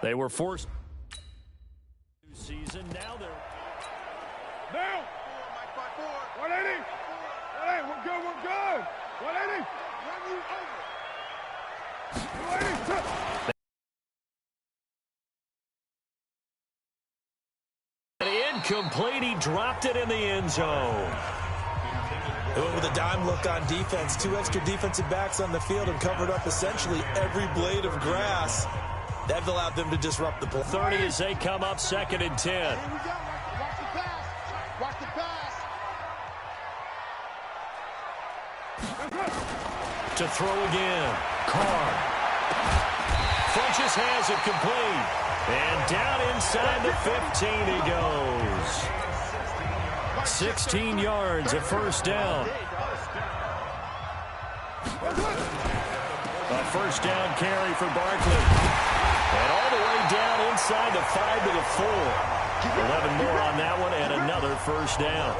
They were forced season. Now they're now 180. 180. We're good. 180. 280. Incomplete. He dropped it in the end zone. With a dime look on defense, 2 extra defensive backs on the field and covered up essentially every blade of grass. That allowed them to disrupt the play. 30 as they come up, 2nd and 10. Here we go. Watch the pass. Watch the pass. To throw again. Carr. Funches has it complete. And down inside the 15 he goes. 16 yards, a first down. A first down carry for Barkley. And all the way down inside the 5 to the 4. 11 more on that one and another first down.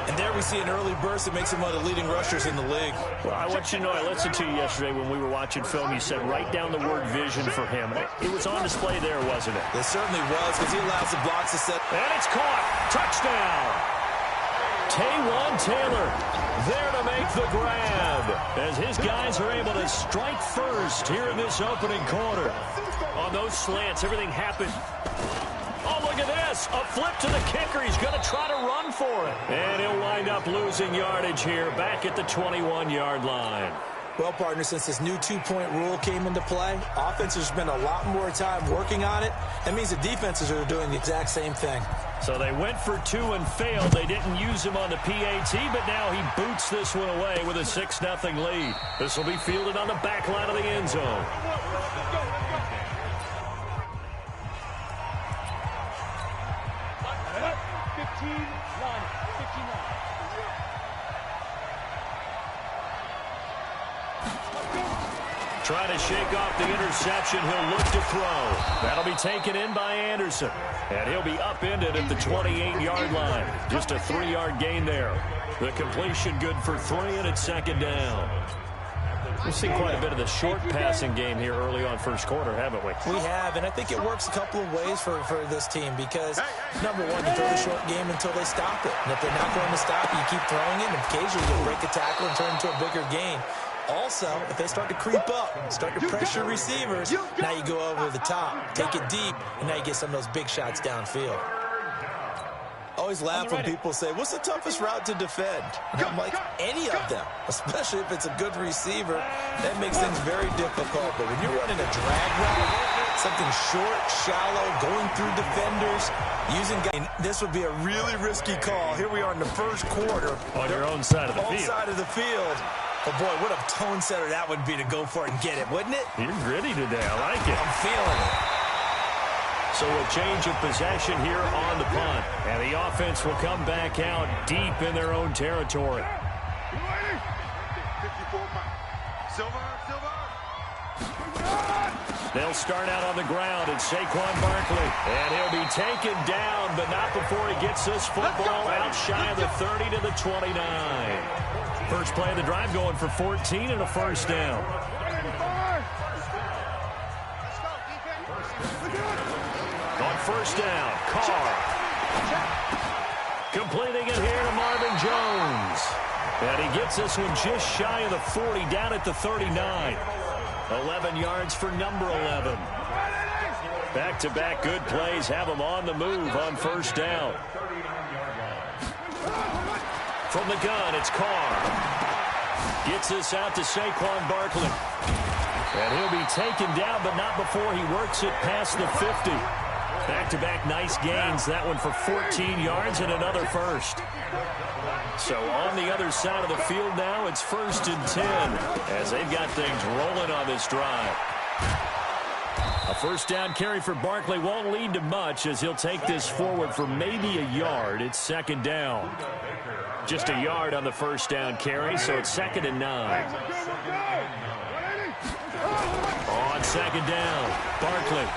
And there we see an early burst that makes him one of the leading rushers in the league. Well, I want you to know, I listened to you yesterday when we were watching film. You said write down the word vision for him. It was on display there, wasn't it? It certainly was, because he allows the blocks to set. And it's caught. Touchdown. Taywan Taylor there to make the grab as his guys are able to strike first here in this opening quarter. On those slants, everything happened. Oh, look at this. A flip to the kicker. He's going to try to run for it. And he'll wind up losing yardage here back at the 21-yard line. Well, partner, since this new 2-point rule came into play, offenses spend a lot more time working on it. That means the defenses are doing the exact same thing. So they went for 2 and failed. They didn't use him on the PAT, but now he boots this one away with a 6-0 lead. This will be fielded on the back line of the end zone. Trying to shake off the interception. He'll look to throw. That'll be taken in by Anderson. And he'll be upended at the 28-yard line. Just a 3-yard gain there. The completion good for 3, and it's 2nd down. We've seen quite a bit of the short passing game here early on first quarter, haven't we? We have, and I think it works a couple of ways for this team because, number one, you throw the short game until they stop it. And if they're not going to stop it, you keep throwing it, and occasionally you'll break a tackle and turn into a bigger gain. Also, if they start to creep up, start to pressure receivers, now you go over the top, take it deep, and now you get some of those big shots downfield. Always laugh when people say, what's the toughest route to defend? And I'm like, any of them, especially if it's a good receiver. That makes things very difficult. But when you're running a drag route, something short, shallow, going through defenders, using guys, this would be a really risky call. Here we are in the first quarter. On your own side of the field. Own side of the field. Oh, boy, what a tone setter that would be to go for it and get it, wouldn't it? You're gritty today. I like it. I'm feeling it. So a change of possession here on the punt. And the offense will come back out deep in their own territory. They'll start out on the ground at Saquon Barkley. And he'll be taken down, but not before he gets this football out shy of the 30 to the 29. First play of the drive going for 14 and a first down. On first down, Carr. Completing it here to Marvin Jones. And he gets this one just shy of the 40, down at the 39. 11 yards for number 11. Back-to-back good plays have him on the move on first down. From the gun, it's Carr. Gets this out to Saquon Barkley. And he'll be taken down, but not before he works it past the 50. Back-to-back nice gains. That one for 14 yards and another first. So on the other side of the field now, it's 1st and 10 as they've got things rolling on this drive. A first down carry for Barkley won't lead to much as he'll take this forward for maybe a yard. It's 2nd down. Just a yard on the first down carry, so it's 2nd and 9. On 2nd down, Barkley.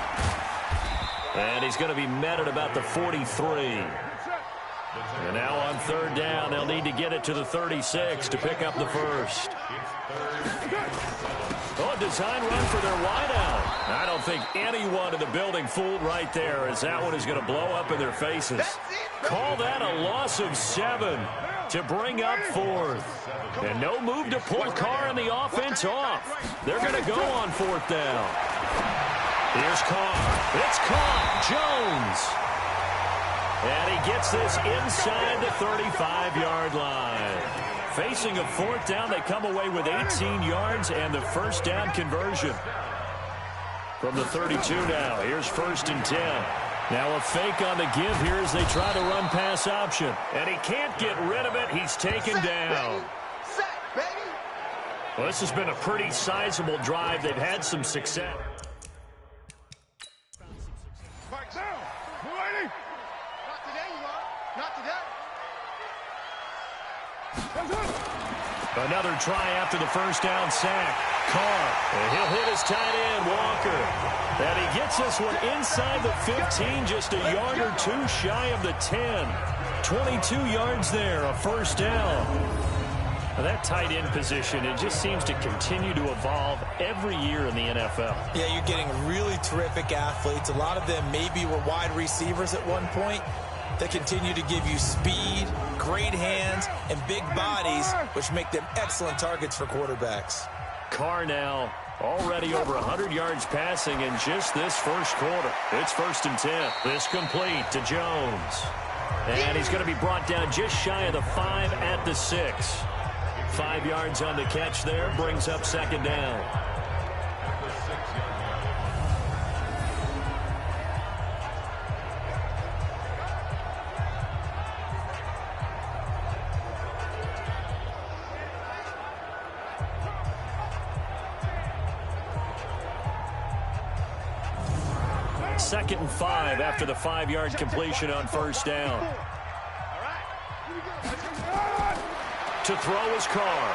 And he's going to be met at about the 43. And now on 3rd down, they'll need to get it to the 36 to pick up the first. Oh, design run for their wideout. I don't think anyone in the building fooled right there, as that one is going to blow up in their faces. Call that a loss of 7 to bring up 4th. And no move to pull Carr and the offense off. They're going to go on 4th down. Here's Carr. It's caught. Jones. And he gets this inside the 35-yard line. Facing a 4th down, they come away with 18 yards and the first down conversion. From the 32 now, here's 1st and 10. Now a fake on the give here as they try to run pass option. And he can't get rid of it. He's taken down. Well, this has been a pretty sizable drive. They've had some success. Another try after the first down sack. Carr, and he'll hit his tight end, Walker. And he gets this one inside the 15, just a yard or 2 shy of the 10. 22 yards there, a first down. Well, that tight end position, it just seems to continue to evolve every year in the NFL. Yeah, you're getting really terrific athletes. A lot of them maybe were wide receivers at one point. They continue to give you speed, great hands, and big bodies, which make them excellent targets for quarterbacks. Carr now already over 100 yards passing in just this first quarter. It's 1st and 10. This complete to Jones. And he's going to be brought down just shy of the 5 at the 6. 5 yards on the catch there, brings up 2nd down. Second and 5 after the 5-yard completion on first down. To throw is Carr.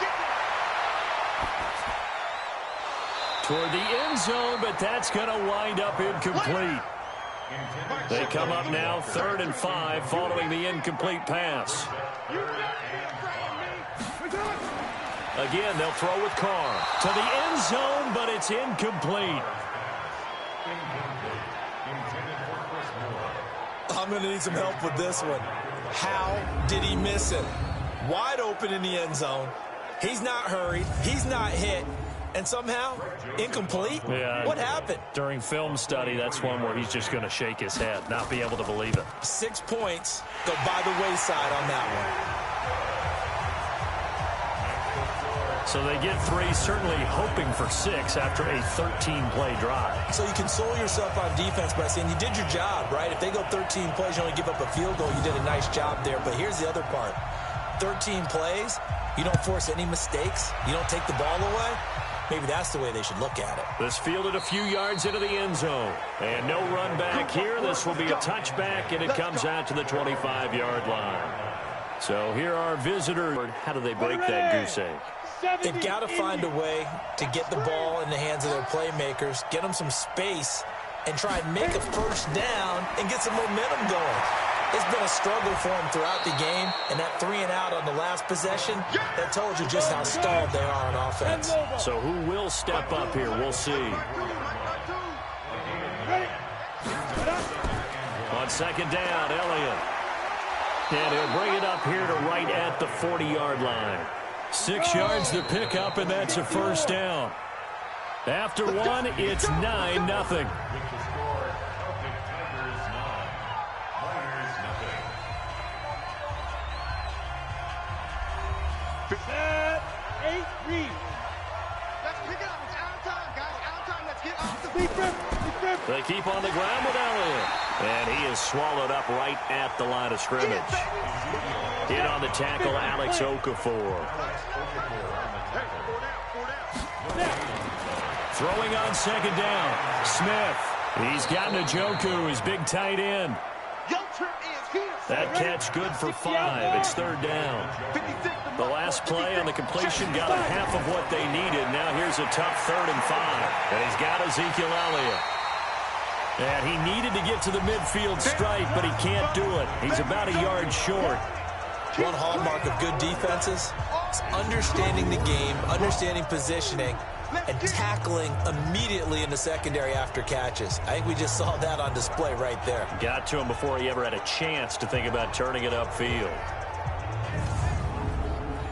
Toward the end zone, but that's going to wind up incomplete. They come up now 3rd and 5 following the incomplete pass. Again, they'll throw with Carr. To the end zone, but it's incomplete. I'm going to need some help with this one. How did he miss it? Wide open in the end zone. He's not hurried. He's not hit. And somehow, incomplete? Yeah. What happened? During film study, that's one where he's just going to shake his head, not be able to believe it. 6 points go by the wayside on that one. So they get 3, certainly hoping for 6 after a 13-play drive. So you console yourself on defense by saying you did your job, right? If they go 13 plays, you only give up a field goal, you did a nice job there. But here's the other part. 13 plays, you don't force any mistakes, you don't take the ball away. Maybe that's the way they should look at it. This fielded a few yards into the end zone. And no run back here. This will be a touchback, and it comes out to the 25-yard line. So here are visitors. How do they break that goose egg? They've got to find a way to get the ball in the hands of their playmakers, get them some space, and try and make a first down and get some momentum going. It's been a struggle for them throughout the game, and that 3-and-out on the last possession, that told you just how stalled they are on offense. So who will step up here? We'll see. On 2nd down, Elliott. And he'll bring it up here to right at the 40-yard line. 6 yards to pick up, and that's a first down. After one, it's 9-0. Set, 8, read. Let's pick it up. It's out of time, guys. Out of time. Let's get off the field. They keep on the ground with Elliott. And he is swallowed up right at the line of scrimmage. Hit on the tackle, Alex Okafor. Throwing on 2nd down. Smith. He's got Njoku, his big tight end. That catch good for 5. It's 3rd down. The last play on the completion got a half of what they needed. Now here's a tough 3rd and 5. And he's got Ezekiel Elliott. And he needed to get to the midfield stripe, but he can't do it. He's about a yard short. One hallmark of good defenses is understanding the game, understanding positioning, and tackling immediately in the secondary after catches. I think we just saw that on display right there. Got to him before he ever had a chance to think about turning it upfield.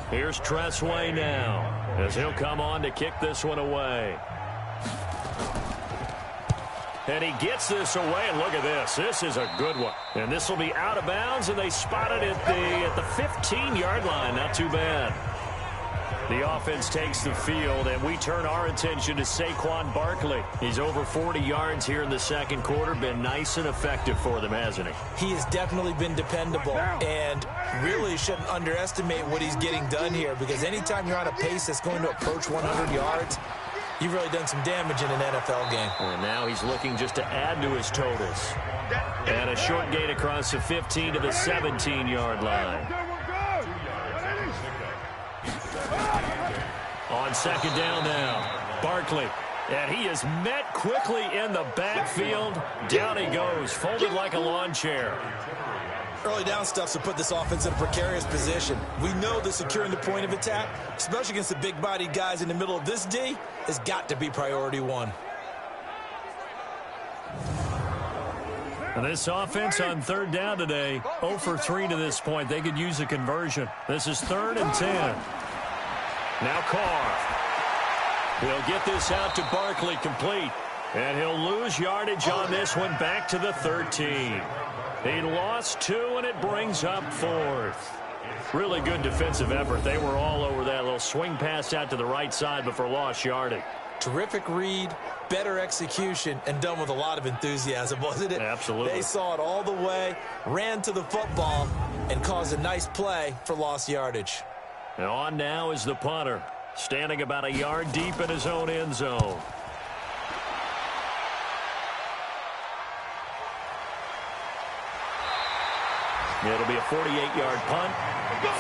Here's Tressway now, as he'll come on to kick this one away. And he gets this away, and look at this. This is a good one. And this will be out of bounds, and they spot it at the 15-yard line. Not too bad. The offense takes the field, and we turn our attention to Saquon Barkley. He's over 40 yards here in the second quarter. Been nice and effective for them, hasn't he? He has definitely been dependable, and really shouldn't underestimate what he's getting done here, because anytime you're on a pace that's going to approach 100 yards, you've really done some damage in an NFL game. And now he's looking just to add to his totals. And a short gain across the 15 to the 17-yard line. On second down now, Barkley. And he is met quickly in the backfield. Down he goes, folded like a lawn chair. Early down stuff to put this offense in a precarious position. We know that securing the point of attack, especially against the big-bodied guys in the middle of this D, has got to be priority one. And this offense on third down today, 0 for 3 to this point. They could use a conversion. This is 3rd and 10. Now Carr. He'll get this out to Barkley, complete. And he'll lose yardage on this one, back to the 13. He lost 2, and it brings up 4th. Really good defensive effort. They were all over that little swing pass out to the right side, but for lost yardage. Terrific read, better execution, and done with a lot of enthusiasm, wasn't it? Absolutely. They saw it all the way, ran to the football, and caused a nice play for lost yardage. And on now is the punter, standing about a yard deep in his own end zone. It'll be a 48-yard punt,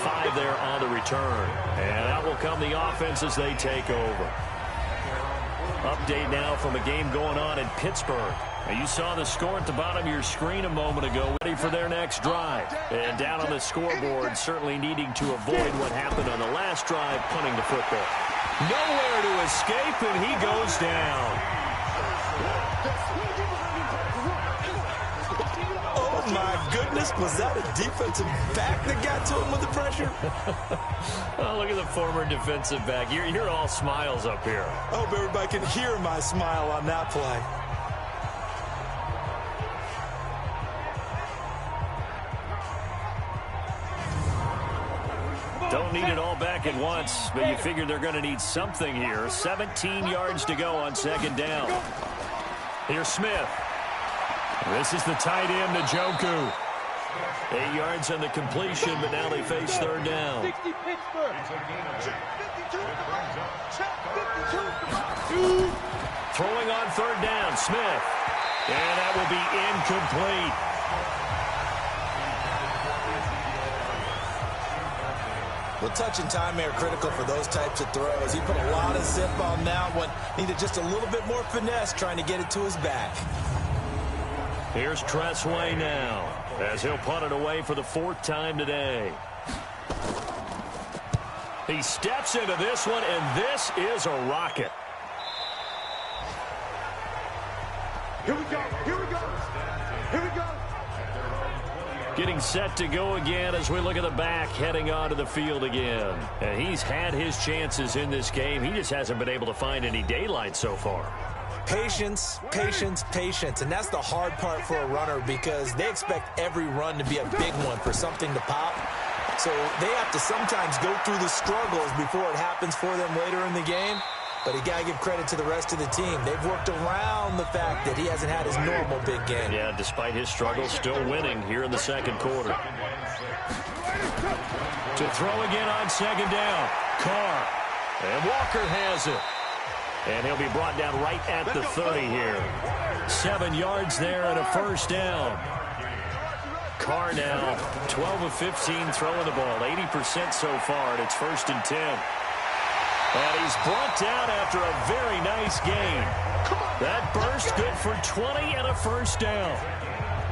5 there on the return. And out will come the offense as they take over. Update now from a game going on in Pittsburgh. Now you saw the score at the bottom of your screen a moment ago, ready for their next drive. And down on the scoreboard, certainly needing to avoid what happened on the last drive, punting the football. Nowhere to escape, and he goes down. Oh, my goodness. Was that a defensive back that got to him with the pressure? Oh, look at the former defensive back. You're all smiles up here. I hope everybody can hear my smile on that play. Don't need it all back at once, but you figure they're going to need something here. 17 yards to go on second down. Here's Smith. This is the tight end, Njoku. 8 yards on the completion, but now they face third down. 60 Pittsburgh. Throwing on third down, Smith. And that will be incomplete. Well, touch and timing are critical for those types of throws. He put a lot of zip on that one. Needed just a little bit more finesse trying to get it to his back. Here's Tressway now, as he'll punt it away for the 4th time today. He steps into this one, and this is a rocket. Here we go. Here we go. Here we go. Getting set to go again as we look at the back, heading onto the field again. And he's had his chances in this game. He just hasn't been able to find any daylight so far. Patience, patience, patience. And that's the hard part for a runner, because they expect every run to be a big one for something to pop. So they have to sometimes go through the struggles before it happens for them later in the game. But you got to give credit to the rest of the team. They've worked around the fact that he hasn't had his normal big game. Yeah, despite his struggles, still winning here in the second quarter. To throw again on second down. Carr. And Walker has it. And he'll be brought down right at the 30 here. 7 yards there and a first down. Carr now, 12 of 15 throwing the ball. 80% so far, and it's 1st and 10. And he's brought down after a very nice gain. That burst good for 20 and a first down.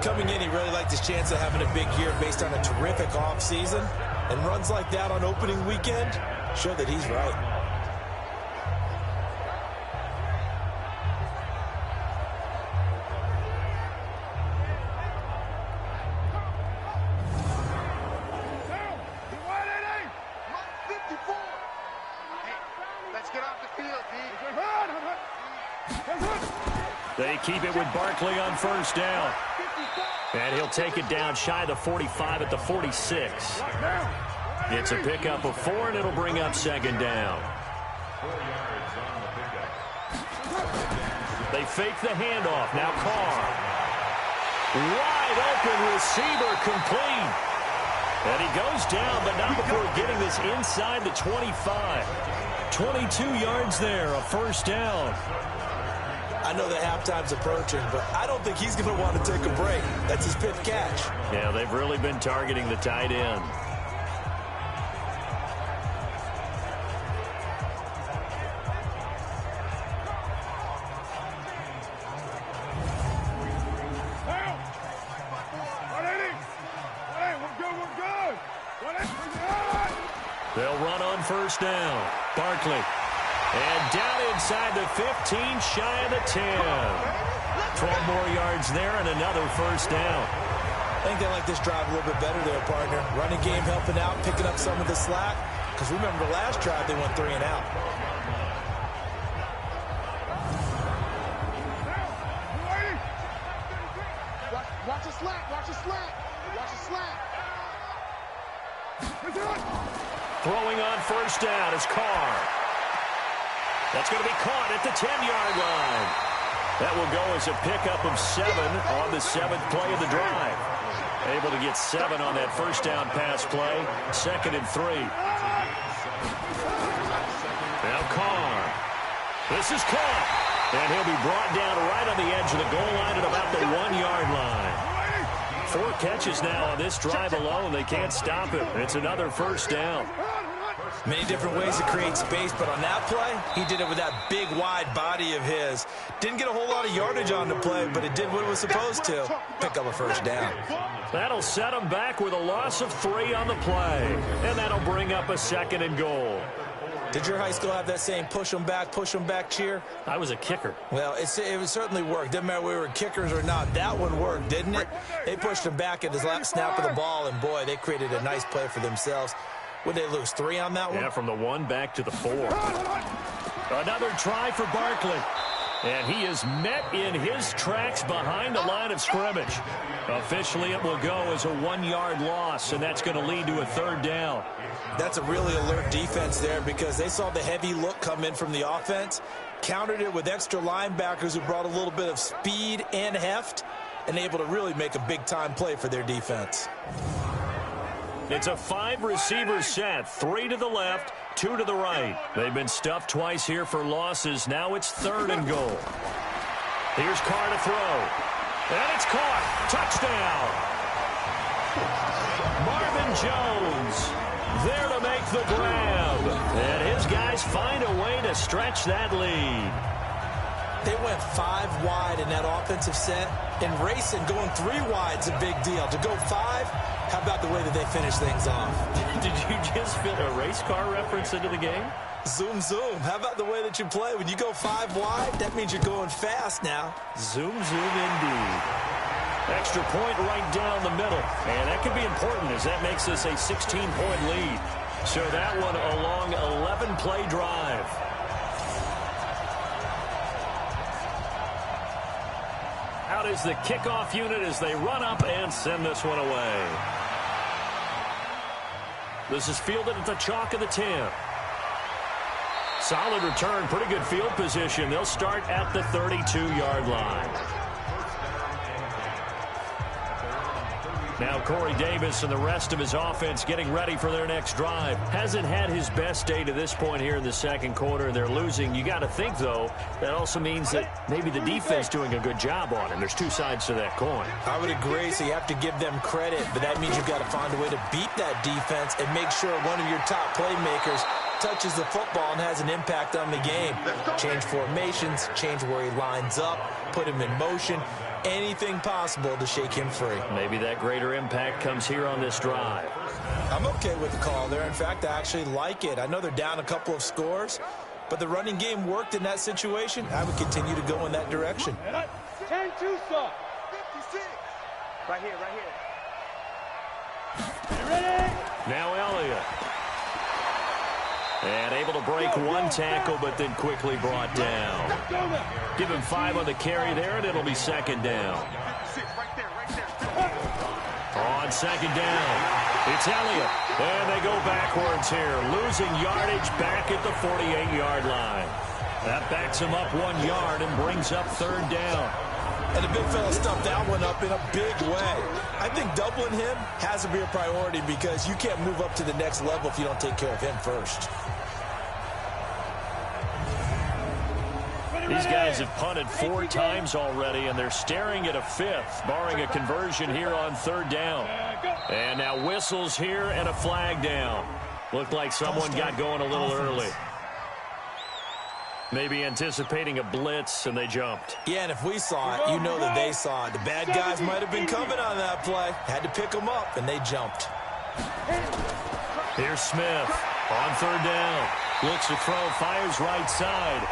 Coming in, he really liked his chance of having a big year based on a terrific offseason. And runs like that on opening weekend show that he's right. They keep it with Barkley on first down. And he'll take it down shy of the 45 at the 46. It's a pickup of 4, and it'll bring up second down. They fake the handoff. Now Carr. Wide open receiver, complete. And he goes down, but not before getting this inside the 25. 22 yards there, a first down. I know that halftime's approaching, but I don't think he's going to want to take a break. That's his 5th catch. Yeah, they've really been targeting the tight end. They'll run on first down. Barkley. And down inside the 15, shy of the 10. 12 more yards there and another first down. I think they like this drive a little bit better there, partner. Running game helping out, picking up some of the slack. Because remember, the last drive they went 3 and out. Watch the slack, watch the slack, watch the slack. Throwing on first down is Carr. That's going to be caught at the 10-yard line. That will go as a pickup of 7 on the 7th play of the drive. Able to get 7 on that first down pass play. 2nd and 3. Now Carr. This is caught. And he'll be brought down right on the edge of the goal line at about the 1-yard line. 4 catches now on this drive alone. They can't stop him. It's another first down. Many different ways to create space, but on that play, he did it with that big, wide body of his. Didn't get a whole lot of yardage on the play, but it did what it was supposed to. Pick up a first down. That'll set him back with a loss of 3 on the play. And that'll bring up a 2nd and goal. Did your high school have that same push them back cheer? I was a kicker. Well, it certainly worked. Didn't matter whether we were kickers or not. That one worked, didn't it? They pushed him back at his last snap of the ball, and boy, they created a nice play for themselves. Would they lose 3 on that one? Yeah, from the 1 back to the 4. Another try for Barkley. And he is met in his tracks behind the line of scrimmage. Officially, it will go as a 1-yard loss, and that's going to lead to a 3rd down. That's a really alert defense there because they saw the heavy look come in from the offense, countered it with extra linebackers who brought a little bit of speed and heft, and able to really make a big-time play for their defense. It's a 5-receiver set, 3 to the left, 2 to the right. They've been stuffed twice here for losses. Now it's 3rd and goal. Here's Carr to throw. And it's caught. Touchdown. Marvin Jones there to make the grab. And his guys find a way to stretch that lead. They went 5 wide in that offensive set. And racing, going 3 wide's a big deal. To go 5, how about the way that they finish things off? Did you just fit a race car reference into the game? Zoom, zoom. How about the way that you play? When you go 5 wide, that means you're going fast now. Zoom, zoom indeed. Extra point right down the middle. And that could be important as that makes this a 16-point lead. So that one a long 11-play drive. Out is the kickoff unit as they run up and send this one away. This is fielded at the chalk of the 10. Solid return, pretty good field position. They'll start at the 32-yard line. Now Corey Davis and the rest of his offense getting ready for their next drive. Hasn't had his best day to this point here in the second quarter. They're losing. You got to think, though, that also means that maybe the defense doing a good job on him. There's 2 sides to that coin. I would agree, so you have to give them credit, but that means you've got to find a way to beat that defense and make sure one of your top playmakers touches the football and has an impact on the game. Change formations, change where he lines up, put him in motion, anything possible to shake him free. Maybe that greater impact comes here on this drive. I'm okay with the call there. In fact, I actually like it. I know they're down a couple of scores, but the running game worked in that situation. I would continue to go in that direction. 10-2 stop. 56. Right here, right here. Ready? Now Elliott. And able to break one tackle, but then quickly brought down. Give him 5 on the carry there, and it'll be second down. On second down, it's Elliott. And they go backwards here, losing yardage back at the 48-yard line. That backs him up 1 yard and brings up third down. And the big fella stuffed that one up in a big way. I think doubling him has to be a priority because you can't move up to the next level if you don't take care of him first. These guys have punted 4 times already, and they're staring at a 5th, barring a conversion here on third down. And now whistles here and a flag down. Looked like someone got going a little early. Maybe anticipating a blitz, and they jumped. Yeah, and if we saw it, you know that they saw it. The bad guys might have been coming on that play. Had to pick them up, and they jumped. Here's Smith on third down. Looks to throw, fires right side.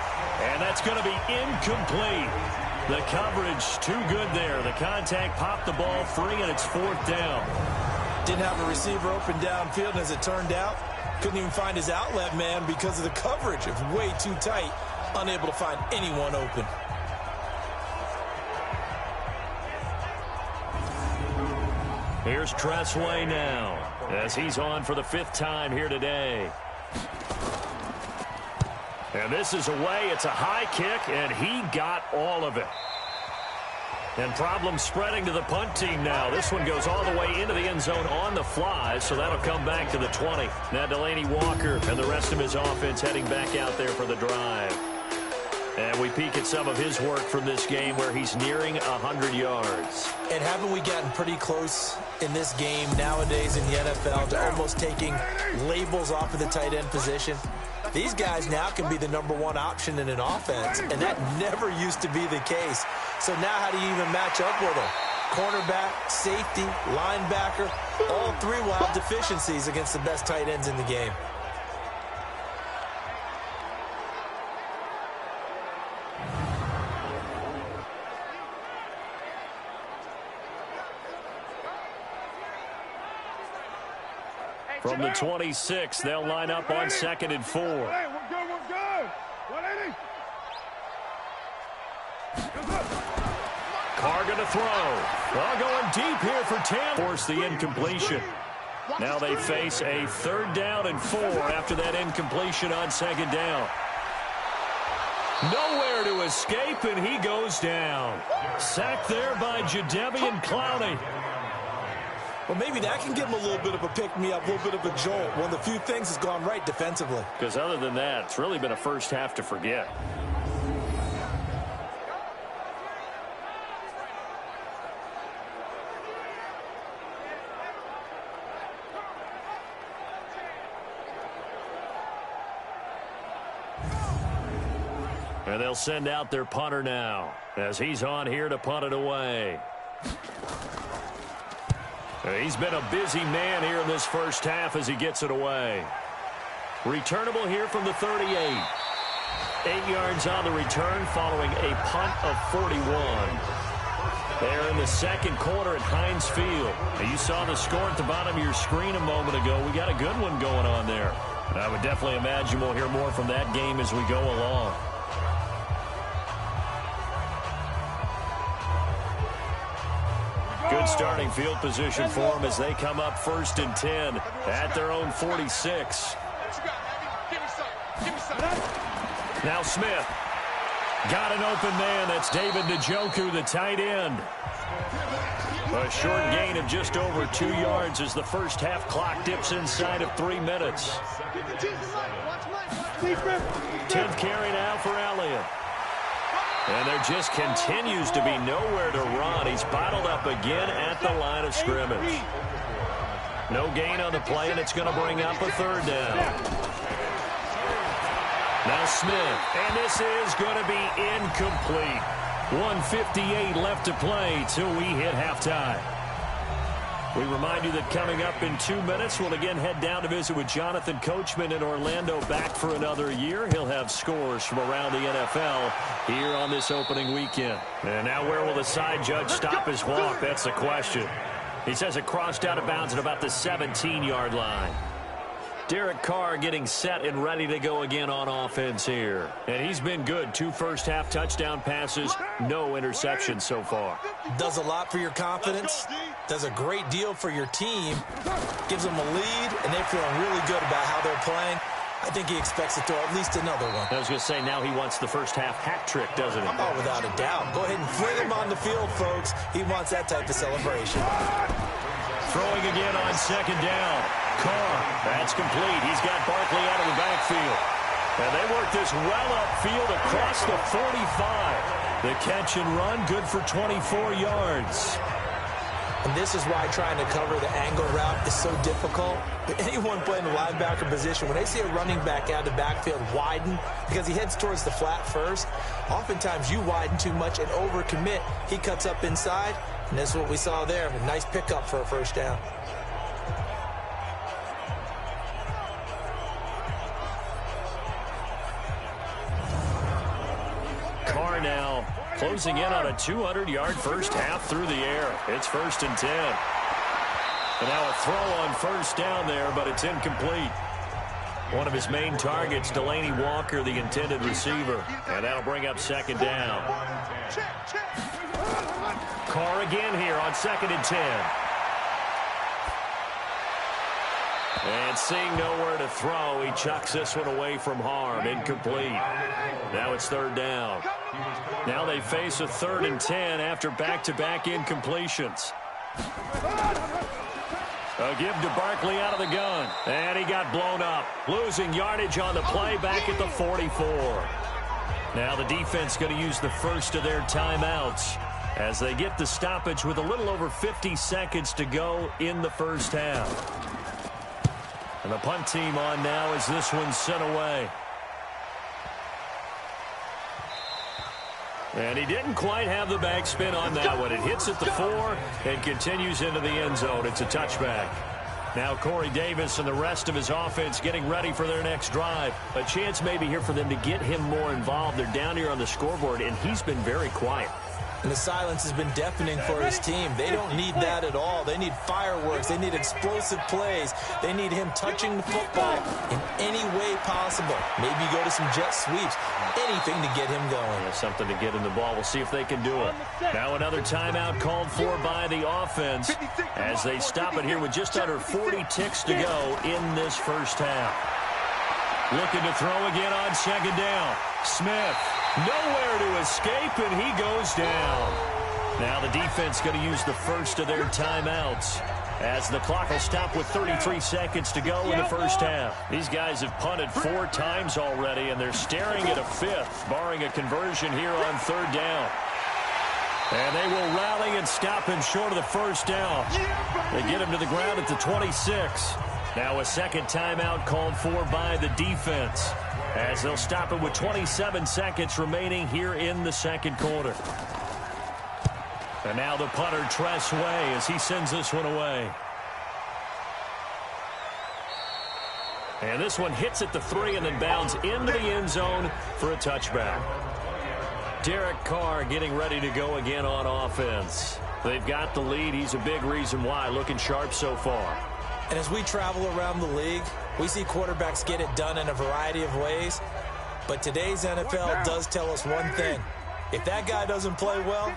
And that's going to be incomplete. The coverage too good there. The contact popped the ball free, and it's 4th down. Didn't have a receiver open downfield, and as it turned out, couldn't even find his outlet man because of the coverage. It was way too tight. Unable to find anyone open. Here's Tressway now, as he's on for the 5th time here today. And this is away. It's a high kick, and he got all of it. And problems spreading to the punt team now. This one goes all the way into the end zone on the fly, so that'll come back to the 20. Now Delaney Walker and the rest of his offense heading back out there for the drive. And we peek at some of his work from this game where he's nearing 100 yards. And haven't we gotten pretty close in this game nowadays in the NFL to almost taking labels off of the tight end position? These guys now can be the #1 option in an offense, and that never used to be the case. So now how do you even match up with them? Cornerback, safety, linebacker, all 3 will have deficiencies against the best tight ends in the game. From the 26, they'll line up on 2nd and 4. Hey, we're good. 180. Carr going to throw. Well, going deep here for 10. Force the incompletion. Now they face a 3rd down and 4 after that incompletion on 2nd down. Nowhere to escape, and he goes down. Sacked there by Jadeveon Clowney. Well, maybe that can give him a little bit of a pick-me-up, a little bit of a jolt. One of the few things has gone right defensively. Because other than that, it's really been a first half to forget. And they'll send out their punter now as he's on here to punt it away. He's been a busy man here in this first half as he gets it away. Returnable here from the 38. 8 yards on the return following a punt of 41. They're in the 2nd quarter at Heinz Field. You saw the score at the bottom of your screen a moment ago. We got a good one going on there. And I would definitely imagine we'll hear more from that game as we go along. Good starting field position for them as they come up 1st and 10 at their own 46. Now Smith got an open man. That's David Njoku, the tight end. A short gain of just over 2 yards as the first half clock dips inside of 3 minutes. 10th carry now for Elliott. And there just continues to be nowhere to run. He's bottled up again at the line of scrimmage. No gain on the play, and it's going to bring up a 3rd down. Now Smith, and this is going to be incomplete. 1:58 left to play till we hit halftime. We remind you that coming up in 2 minutes, we'll again head down to visit with Jonathan Coachman in Orlando, back for another year. He'll have scores from around the NFL here on this opening weekend. And now where will the side judge stop his walk? That's the question. He says it crossed out of bounds at about the 17-yard line. Derek Carr getting set and ready to go again on offense here. And he's been good. 2 first-half touchdown passes, no interceptions so far. Does a lot for your confidence, does a great deal for your team, gives them a lead, and they're feeling really good about how they're playing. I think he expects to throw at least another one. I was going to say, now he wants the first-half hat trick, doesn't he? Oh, without a doubt. Go ahead and fling him on the field, folks. He wants that type of celebration. Throwing again on second down. Carr, that's complete. He's got Barkley out of the backfield. And they work this well upfield across the 45. The catch and run, good for 24 yards. And this is why trying to cover the angle route is so difficult. Anyone playing the linebacker position, when they see a running back out of the backfield widen, because he heads towards the flat first, oftentimes you widen too much and overcommit. He cuts up inside, and this is what we saw there. A nice pickup for a first down. Carr now closing in on a 200-yard first half through the air. It's 1st and 10. And now a throw on first down there, but it's incomplete. One of his main targets, Delaney Walker, the intended receiver. And that'll bring up 2nd down. Carr again here on 2nd and 10. And seeing nowhere to throw, he chucks this one away from harm. Incomplete. Now it's 3rd down. Now they face a 3rd and 10 after back-to-back incompletions. A give to Barkley out of the gun. And he got blown up. Losing yardage on the play back at the 44. Now the defense going to use the first of their timeouts as they get the stoppage with a little over 50 seconds to go in the first half. And the punt team on now as this one's sent away. And he didn't quite have the backspin on that one. It hits at the 4 and continues into the end zone. It's a touchback. Now Corey Davis and the rest of his offense getting ready for their next drive. A chance maybe here for them to get him more involved. They're down here on the scoreboard, and he's been very quiet. And the silence has been deafening for his team. They don't need that at all. They need fireworks. They need explosive plays. They need him touching the football in any way possible. Maybe go to some jet sweeps. Anything to get him going. Yeah, something to get him the ball. We'll see if they can do it. Now another timeout called for by the offense as they stop it here with just under 40 ticks to go in this first half. Looking to throw again on 2nd down. Smith. Nowhere to escape, and he goes down. Now the defense going to use the first of their timeouts as the clock will stop with 33 seconds to go in the first half. These guys have punted 4 times already, and they're staring at a 5th, barring a conversion here on 3rd down. And they will rally and stop him short of the first down. They get him to the ground at the 26. Now a second timeout called for by the defense, as they'll stop it with 27 seconds remaining here in the second quarter. And now the punter, Tress Way, as he sends this one away. And this one hits at the 3 and then bounds into the end zone for a touchback. Derek Carr getting ready to go again on offense. They've got the lead. He's a big reason why. Looking sharp so far. And as we travel around the league, we see quarterbacks get it done in a variety of ways. But today's NFL does tell us one thing. If that guy doesn't play well,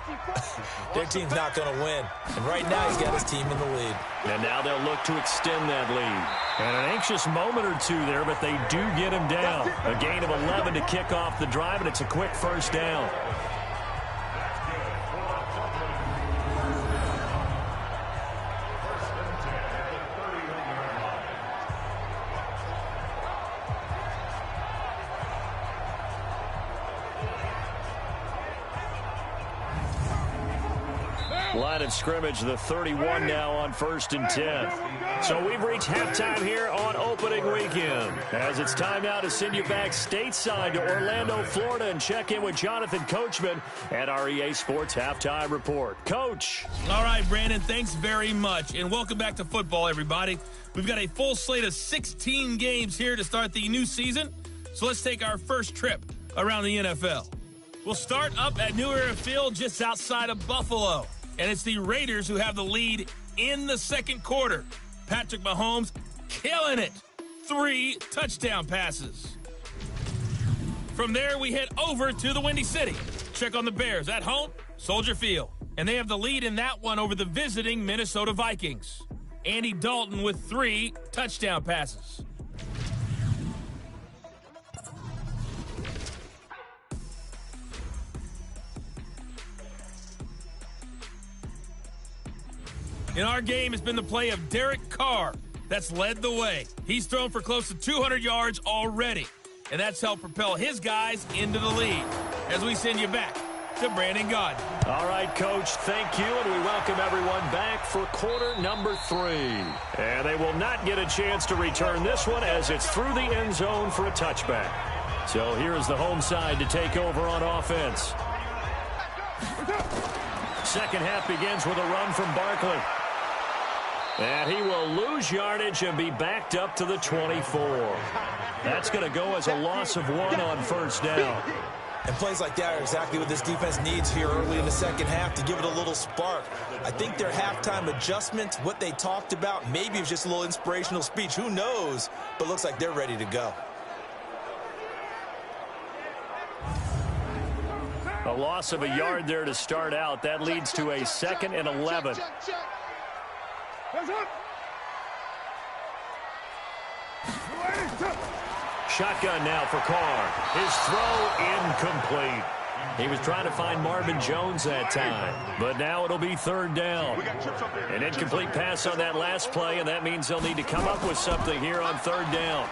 their team's not going to win. And right now, he's got his team in the lead. And now they'll look to extend that lead. And an anxious moment or two there, but they do get him down. A gain of 11 to kick off the drive, and it's a quick first down. Line of scrimmage, the 31 now on 1st and 10. So we've reached halftime here on opening weekend, as it's time now to send you back stateside to Orlando, Florida, and check in with Jonathan Coachman at our EA Sports Halftime Report. Coach. All right, Brandon, thanks very much, and welcome back to football, everybody. We've got a full slate of 16 games here to start the new season, so let's take our first trip around the NFL. We'll start up at New Era Field just outside of Buffalo. And it's the Raiders who have the lead in the second quarter. Patrick Mahomes killing it. 3 touchdown passes. From there, we head over to the Windy City. Check on the Bears at home, Soldier Field. And they have the lead in that one over the visiting Minnesota Vikings. Andy Dalton with 3 touchdown passes. In our game has been the play of Derek Carr that's led the way. He's thrown for close to 200 yards already, and that's helped propel his guys into the lead. As we send you back to Brandon Gaudin. All right, Coach, thank you, and we welcome everyone back for quarter number 3. And they will not get a chance to return this one as it's through the end zone for a touchback. So here is the home side to take over on offense. Second half begins with a run from Barkley. And he will lose yardage and be backed up to the 24. That's going to go as a loss of 1 on first down. And plays like that are exactly what this defense needs here early in the second half to give it a little spark. I think their halftime adjustments, what they talked about, maybe it was just a little inspirational speech. Who knows? But looks like they're ready to go. A loss of a yard there to start out. That leads to a 2nd and 11. Shotgun now for Carr. His throw incomplete. He was trying to find Marvin Jones that time, but now it'll be 3rd down. An incomplete pass on that last play, and that means they'll need to come up with something here on 3rd down.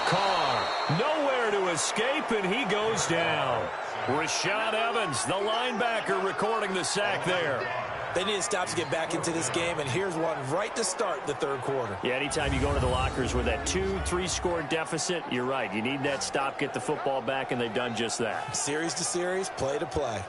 Carr, nowhere to escape, and he goes down. Rashad Evans, the linebacker, recording the sack there. They need to stop to get back into this game, and here's one right to start the 3rd quarter. Yeah, anytime you go to the lockers with that 2-3 score deficit, you're right. You need that stop, get the football back, and they've done just that. Series to series, play to play.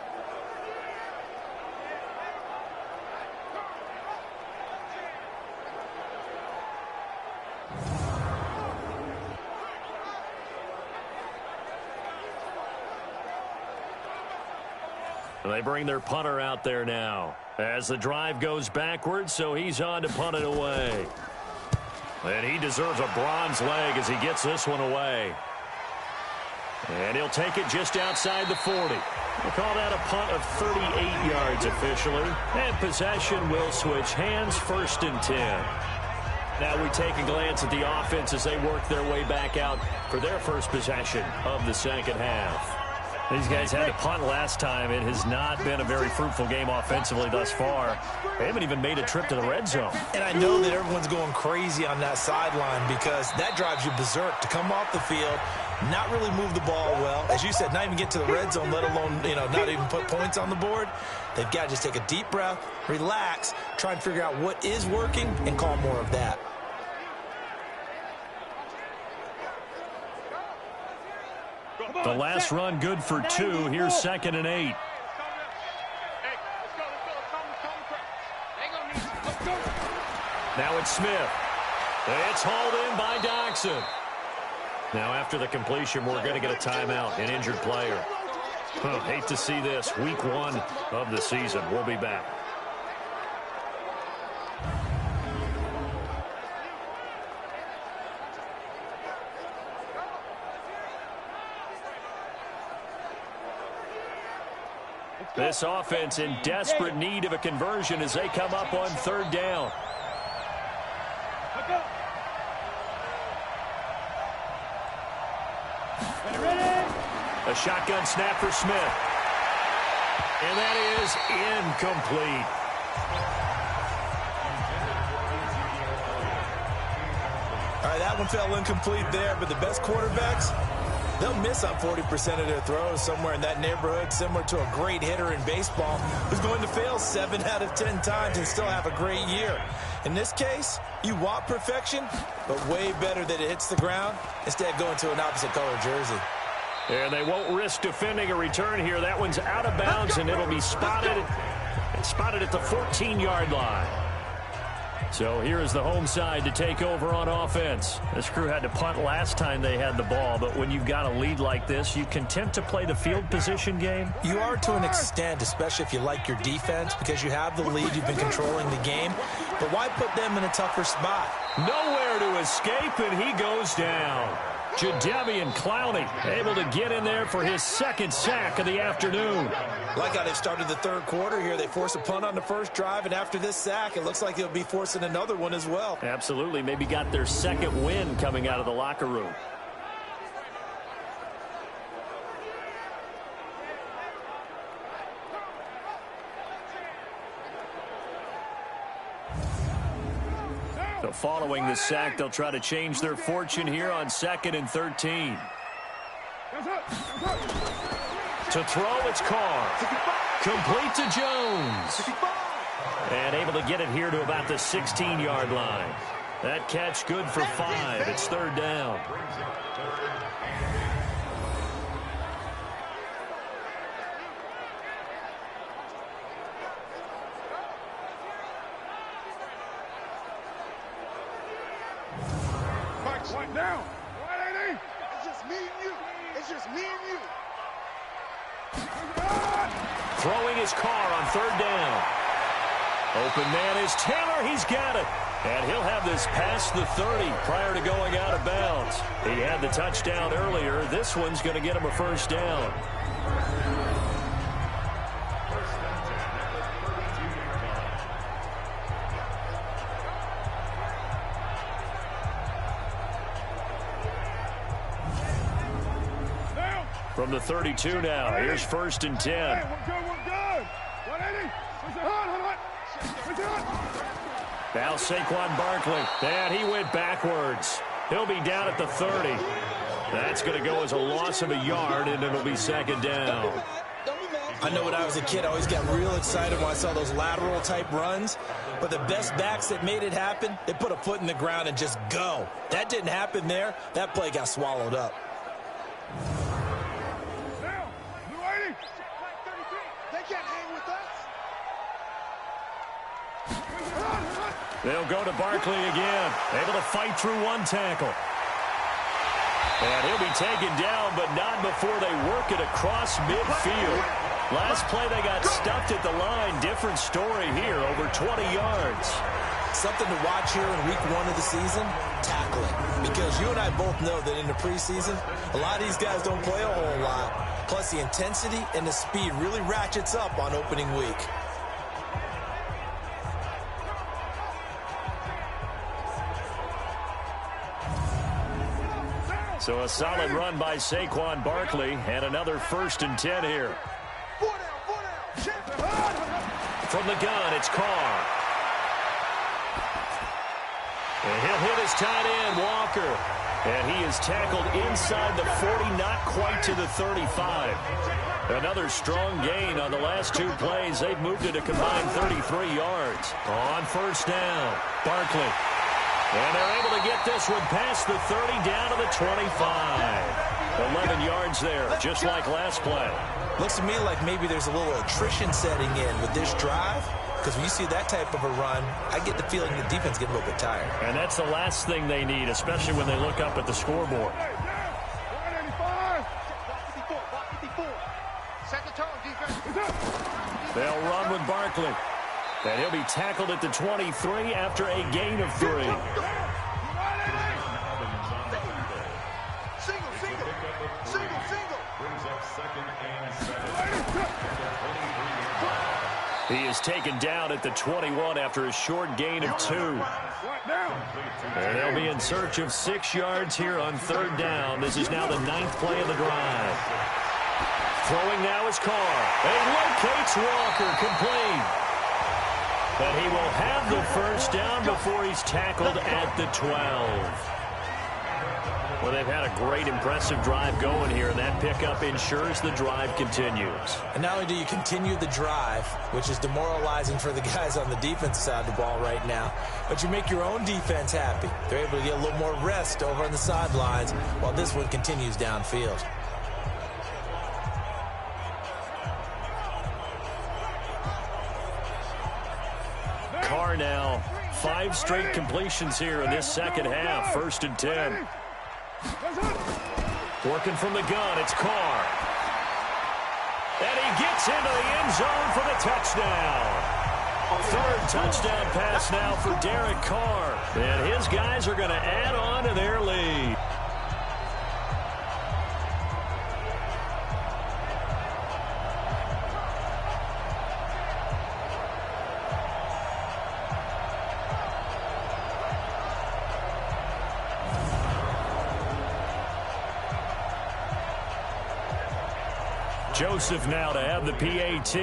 They bring their punter out there now as the drive goes backwards, so he's on to punt it away. And he deserves a bronze leg as he gets this one away. And he'll take it just outside the 40. We'll call that a punt of 38 yards officially. And possession will switch hands, 1st and 10. Now we take a glance at the offense as they work their way back out for their first possession of the second half. These guys had to punt last time. It has not been a very fruitful game offensively thus far. They haven't even made a trip to the red zone. And I know that everyone's going crazy on that sideline because that drives you berserk to come off the field, not really move the ball well. As you said, not even get to the red zone, let alone, not even put points on the board. They've got to just take a deep breath, relax, try and figure out what is working and call more of that. The last run good for 2. Here's 2nd and 8. Now it's Smith. It's hauled in by Doxson. Now after the completion, we're going to get a timeout, an injured player. Hate to see this. Week 1 of the season. We'll be back. This offense in desperate need of a conversion as they come up on 3rd down. A shotgun snap for Smith. And that is incomplete. All right, that one fell incomplete there, but the best quarterbacks, they'll miss on 40% of their throws, somewhere in that neighborhood, similar to a great hitter in baseball who's going to fail 7 out of 10 times and still have a great year. In this case, you want perfection, but way better that it hits the ground instead of going to an opposite color jersey. And they won't risk defending a return here. That one's out of bounds, and it'll be spotted at the 14-yard line. So here is the home side to take over on offense. This crew had to punt last time they had the ball, but when you've got a lead like this, you content to play the field position game? You are to an extent, especially if you like your defense, because you have the lead, you've been controlling the game. But why put them in a tougher spot? Nowhere to escape, and he goes down. Jadeveon Clowney able to get in there for his second sack of the afternoon. Like how they started the third quarter here. They forced a punt on the first drive, and after this sack, it looks like they'll be forcing another one as well. Absolutely. Maybe got their second win coming out of the locker room. So following the sack, they'll try to change their fortune here on 2nd and 13. To throw, it's Carr. Complete to Jones. And able to get it here to about the 16-yard line. That catch good for 5. It's 3rd down. Down. 180. It's just me and you. It's just me and you. Throwing his Carr on 3rd down. Open man is Taylor. He's got it. And he'll have this past the 30 prior to going out of bounds. He had the touchdown earlier. This one's going to get him a 1st down. From the 32 now, here's 1st and 10. Hey, we're good, we're good. 180. Now Saquon Barkley, and he went backwards. He'll be down at the 30. That's going to go as a loss of a yard, and it'll be 2nd down. I know when I was a kid, I always got real excited when I saw those lateral-type runs. But the best backs that made it happen, they put a foot in the ground and just go. That didn't happen there. That play got swallowed up. They'll go to Barkley again. Able to fight through one tackle. And he'll be taken down, but not before they work it across midfield. Last play, they got stuffed at the line. Different story here, over 20 yards. Something to watch here in week 1 of the season, tackling. Because you and I both know that in the preseason, a lot of these guys don't play a whole lot. Plus, the intensity and the speed really ratchets up on opening week. So a solid run by Saquon Barkley, and another 1st and 10 here. From the gun, it's Carr. And he'll hit his tight end, Walker. And he is tackled inside the 40, not quite to the 35. Another strong gain on the last 2 plays. They've moved it a combined 33 yards. On 1st down, Barkley. And they're able to get this one past the 30 down to the 25. 11 yards there, just like last play. Looks to me like maybe there's a little attrition setting in with this drive. Because when you see that type of a run, I get the feeling the defense get a little bit tired. And that's the last thing they need, especially when they look up at the scoreboard. They'll run with Barkley. And he'll be tackled at the 23 after a gain of 3. He is taken down at the 21 after a short gain of 2. And they'll be in search of 6 yards here on 3rd down. This is now the 9th play of the drive. Throwing now is Carr. And locates Walker, complete. But he will have the 1st down before he's tackled at the 12. Well, they've had a great, impressive drive going here, and that pickup ensures the drive continues. And not only do you continue the drive, which is demoralizing for the guys on the defensive side of the ball right now, but you make your own defense happy. They're able to get a little more rest over on the sidelines while this one continues downfield. Carr now 5 straight completions here in this second half. 1st and 10. Working from the gun, it's Carr. And he gets into the end zone for the touchdown. 3rd touchdown pass now for Derek Carr. And his guys are going to add on to their lead. Joseph now to have the PAT.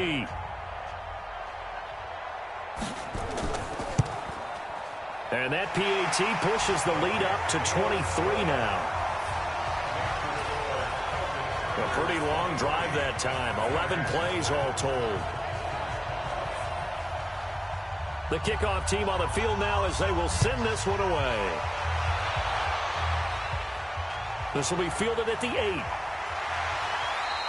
And that PAT pushes the lead up to 23 now. A pretty long drive that time. 11 plays all told. The kickoff team on the field now as they will send this one away. This will be fielded at the 8.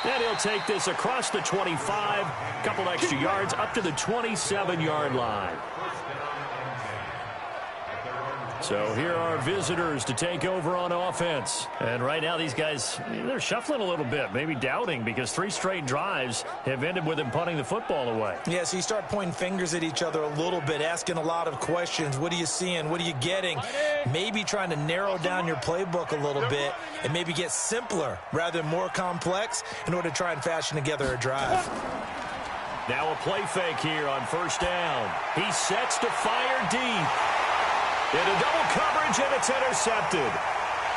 And he'll take this across the 25, couple extra yards up to the 27-yard line. So here are visitors to take over on offense. And right now these guys, they're shuffling a little bit, maybe doubting, because 3 straight drives have ended with them punting the football away. Yeah, so you start pointing fingers at each other a little bit, asking a lot of questions. What are you seeing? What are you getting? Maybe trying to narrow down your playbook a little bit and maybe get simpler rather than more complex in order to try and fashion together a drive. Now a play fake here on 1st down. He sets to fire deep. Into double coverage, and it's intercepted.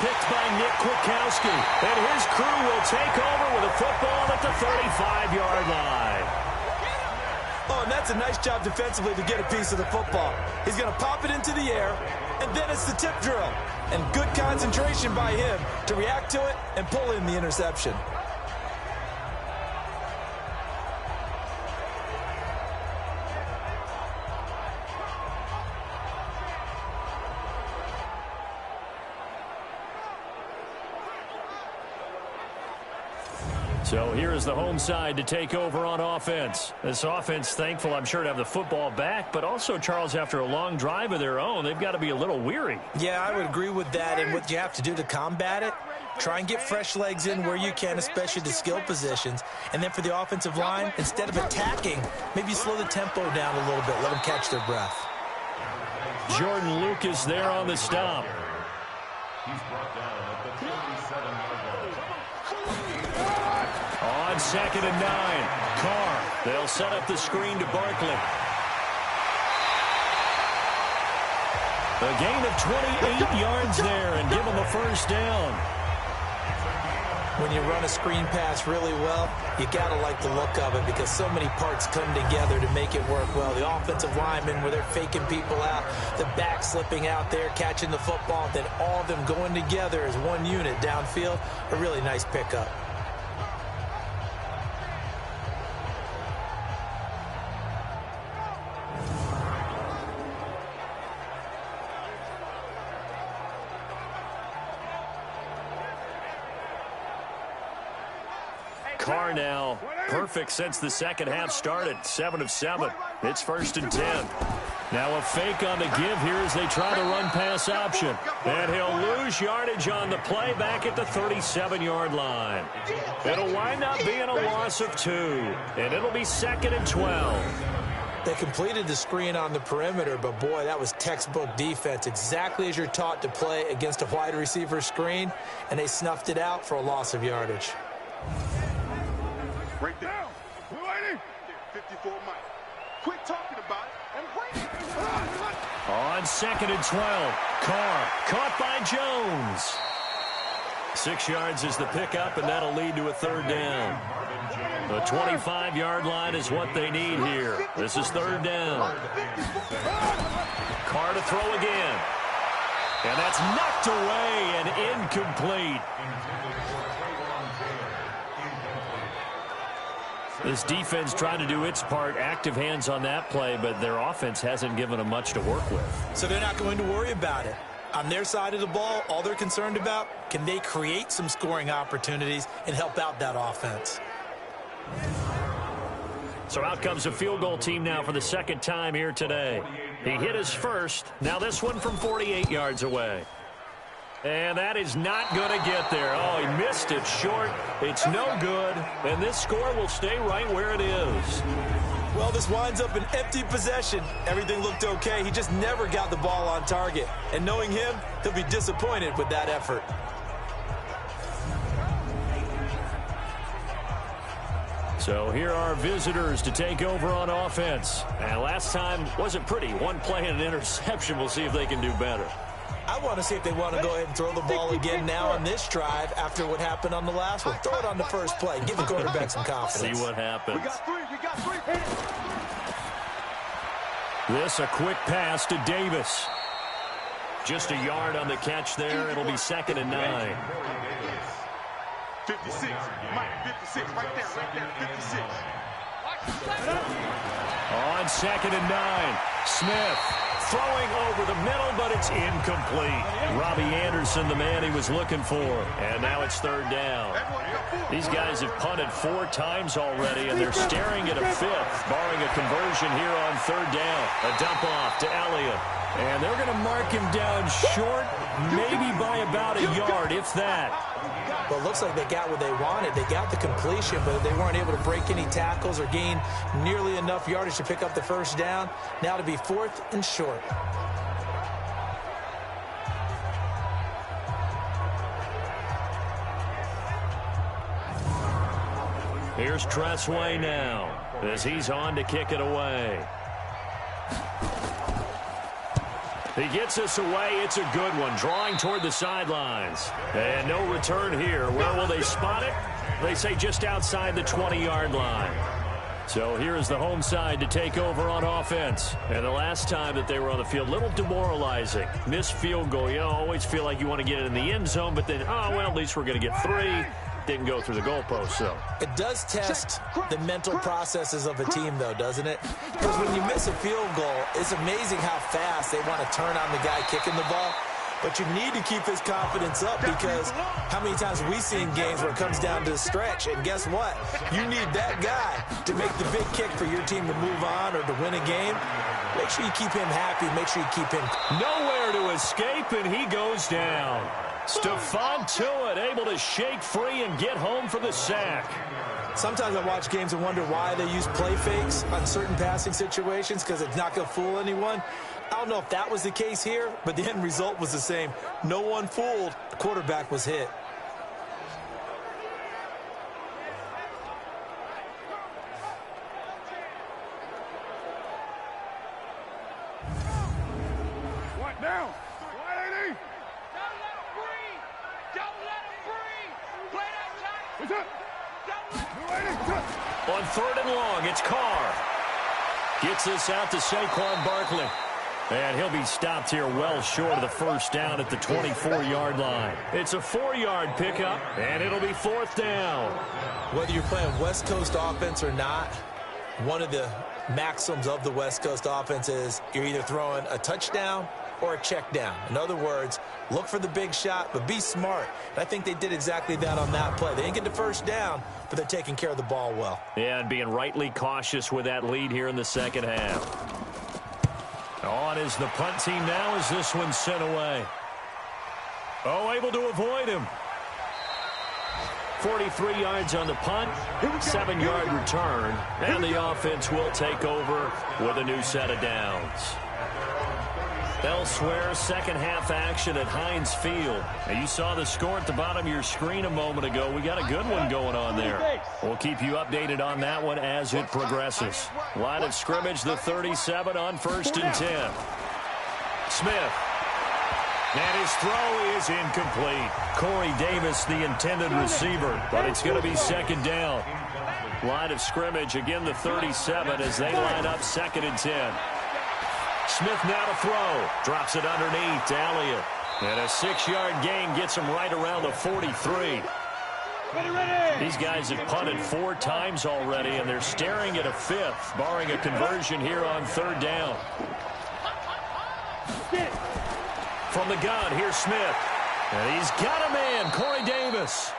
Picked by Nick Kwiatkowski. And his crew will take over with a football at the 35-yard line. Oh, and that's a nice job defensively to get a piece of the football. He's going to pop it into the air, and then it's the tip drill. And good concentration by him to react to it and pull in the interception. So here is the home side to take over on offense. This offense, thankful, I'm sure, to have the football back, but also, Charles, after a long drive of their own, they've got to be a little weary. Yeah, I would agree with that, and what you have to do to combat it, try and get fresh legs in where you can, especially the skill positions. And then for the offensive line, instead of attacking, maybe slow the tempo down a little bit, let them catch their breath. Jordan Lucas there on the stop. He's brought down at the 37-yard line. On 2nd and 9, Carr. They'll set up the screen to Barkley. A gain of 28 yards there and give him a 1st down. When you run a screen pass really well, you got to like the look of it because so many parts come together to make it work well. The offensive linemen, where they're faking people out, the back slipping out there, catching the football, then all of them going together as one unit downfield, a really nice pickup. Carr now perfect since the second half started. 7 of 7. It's 1st and 10. Now a fake on the give here as they try to run pass option. And he'll lose yardage on the play back at the 37-yard line. It'll wind up being a loss of 2. And it'll be 2nd and 12. They completed the screen on the perimeter, but boy, that was textbook defense, exactly as you're taught to play against a wide receiver screen, and they snuffed it out for a loss of yardage. Right there. We're waiting. 54 Mike. Quit talking about it and wait. On 2nd and 12, Carr caught by Jones. 6 yards is the pickup, and that'll lead to a 3rd down. The 25-yard line is what they need here. This is 3rd down. Carr to throw again. And that's knocked away and incomplete. This defense trying to do its part, active hands on that play, but their offense hasn't given them much to work with. So they're not going to worry about it. On their side of the ball, all they're concerned about, can they create some scoring opportunities and help out that offense? So out comes a field goal team now for the second time here today. He hit his first. Now this one from 48 yards away. And that is not going to get there. Oh, he missed it short. It's no good. And this score will stay right where it is. Well, this winds up an empty possession. Everything looked okay. He just never got the ball on target. And knowing him, he'll be disappointed with that effort. So here are visitors to take over on offense. And last time wasn't pretty. One play and an interception. We'll see if they can do better. I want to see if they want to go ahead and throw the ball again now on this drive after what happened on the last one. Throw it on the first play. Give the quarterback some confidence. See what happens. We got three. Hit it. This a quick pass to Davis. Just a yard on the catch there. It'll be 2nd and 9. 56. Mike, 56. Right there. 56. On 2nd and 9. Smith throwing over the middle, but it's incomplete. Robbie Anderson, the man he was looking for. And now it's 3rd down. These guys have punted 4 times already, and they're staring at a 5th, barring a conversion here on 3rd down. A dump off to Elliott. And they're going to mark him down short, maybe by about a yard, if that. Well, it looks like they got what they wanted. They got the completion, but they weren't able to break any tackles or gain nearly enough yardage to pick up the first down. Now to be 4th and short. Here's Tressway now as he's on to kick it away. He gets us away. It's a good one. Drawing toward the sidelines. And no return here. Where will they spot it? They say just outside the 20-yard line. So here is the home side to take over on offense. And the last time that they were on the field, a little demoralizing. Missed field goal. You always feel like you want to get it in the end zone, but then, oh, well, at least we're going to get 3. Didn't go through the goalpost, so. It does test the mental processes of a team, though, doesn't it? Because when you miss a field goal, it's amazing how fast they want to turn on the guy kicking the ball. But you need to keep his confidence up, because how many times have we seen games where it comes down to the stretch, and guess what? You need that guy to make the big kick for your team to move on or to win a game. Make sure you keep him happy. Make sure you keep him. Nowhere to escape, and he goes down. Stephon Tuitt able to shake free and get home for the sack. Sometimes I watch games and wonder why they use play fakes on certain passing situations, because it's not going to fool anyone. I don't know if that was the case here, but the end result was the same. No one fooled. The quarterback was hit. One down. 180. Don't let him breathe. Don't let him breathe. Play that time. On 3rd and long, it's Carr. Gets this out to Saquon Barkley. And he'll be stopped here well short of the first down at the 24-yard line. It's a 4-yard pickup, and it'll be 4th down. Whether you're playing West Coast offense or not, one of the maxims of the West Coast offense is you're either throwing a touchdown or a check down. In other words, look for the big shot, but be smart. And I think they did exactly that on that play. They didn't get the first down, but they're taking care of the ball well. Yeah, and being rightly cautious with that lead here in the second half. On is the punt team now as this one's sent away. Oh, able to avoid him. 43 yards on the punt, 7-yard return, and the offense will take over with a new set of downs. Elsewhere, second half action at Heinz Field. Now, you saw the score at the bottom of your screen a moment ago. We got a good one going on there. We'll keep you updated on that one as it progresses. Line of scrimmage, the 37 on 1st and 10. Smith. And his throw is incomplete. Corey Davis, the intended receiver, but it's going to be 2nd down. Line of scrimmage, again the 37 as they line up 2nd and 10. Smith now to throw. Drops it underneath to Elliott. And a 6-yard gain gets him right around the 43. These guys have punted 4 times already, and they're staring at a 5th, barring a conversion here on 3rd down. From the gun, here's Smith. And he's got a man, Corey Davis.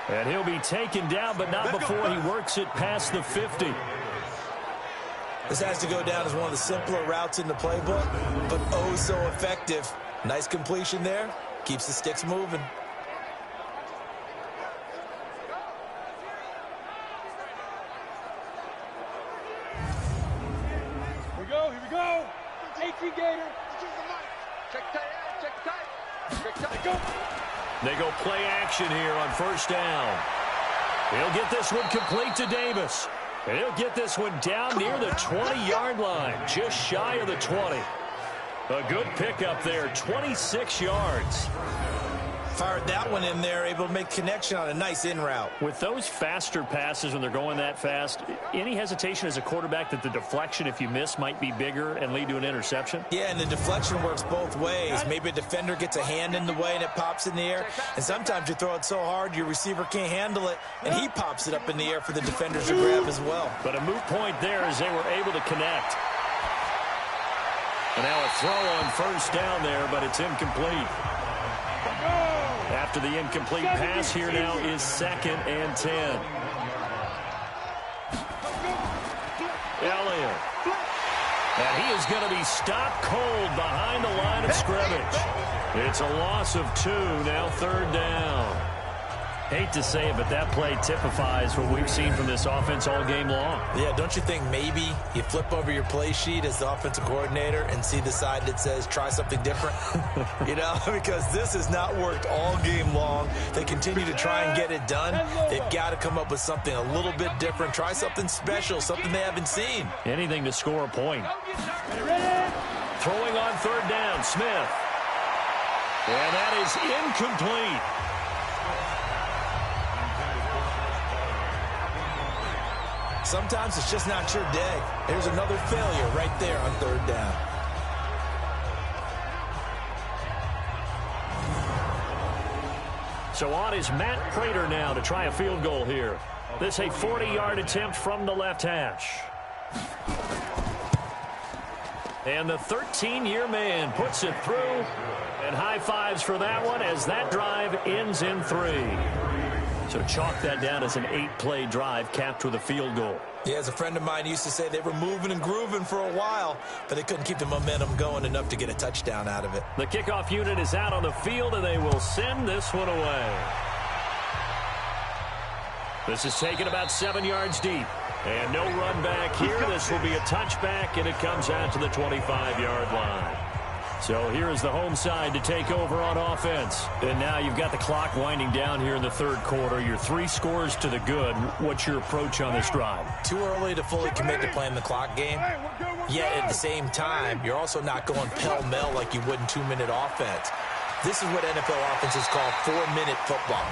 And he'll be taken down, but not before he works it past the 50. This has to go down as one of the simpler routes in the playbook, but oh so effective. Nice completion there. Keeps the sticks moving. Here we go. 18 Gator. Check tight. They go play action here on first down. He'll get this one complete to Davis. And he'll get this one down near the 20-yard line, just shy of the 20. A good pickup there, 26 yards. Fired that one in there, able to make connection on a nice in route. With those faster passes when they're going that fast, any hesitation as a quarterback that the deflection, if you miss, might be bigger and lead to an interception? Yeah, and the deflection works both ways. Maybe a defender gets a hand in the way and it pops in the air. And sometimes you throw it so hard your receiver can't handle it, and he pops it up in the air for the defenders to grab as well. But a moot point there as they were able to connect. And now a throw on first down there, but it's incomplete. After the incomplete pass, here now is 2nd and 10. Elliott. And he is going to be stopped cold behind the line of scrimmage. It's a loss of 2, now 3rd down. Hate to say it, but that play typifies what we've seen from this offense all game long. Yeah, don't you think maybe you flip over your play sheet as the offensive coordinator and see the side that says try something different? You know, because this has not worked all game long. They continue to try and get it done. They've got to come up with something a little bit different. Try something special, something they haven't seen. Anything to score a point. Throwing on 3rd down, Smith. And that is incomplete. Sometimes it's just not your day. There's another failure right there on 3rd down. So on is Matt Prater now to try a field goal here. This a 40-yard attempt from the left hash. And the 13-year man puts it through. And high fives for that one as that drive ends in 3. So chalk that down as an 8-play drive capped with a field goal. Yeah, as a friend of mine used to say, they were moving and grooving for a while, but they couldn't keep the momentum going enough to get a touchdown out of it. The kickoff unit is out on the field, and they will send this one away. This is taken about 7 yards deep. And no run back here. This will be a touchback, and it comes out to the 25-yard line. So here is the home side to take over on offense. And now you've got the clock winding down here in the 3rd quarter. You're 3 scores to the good. What's your approach on this drive? Too early to fully commit to playing the clock game. Yet at the same time, you're also not going pell-mell like you would in 2-minute offense. This is what NFL offenses call 4-minute football.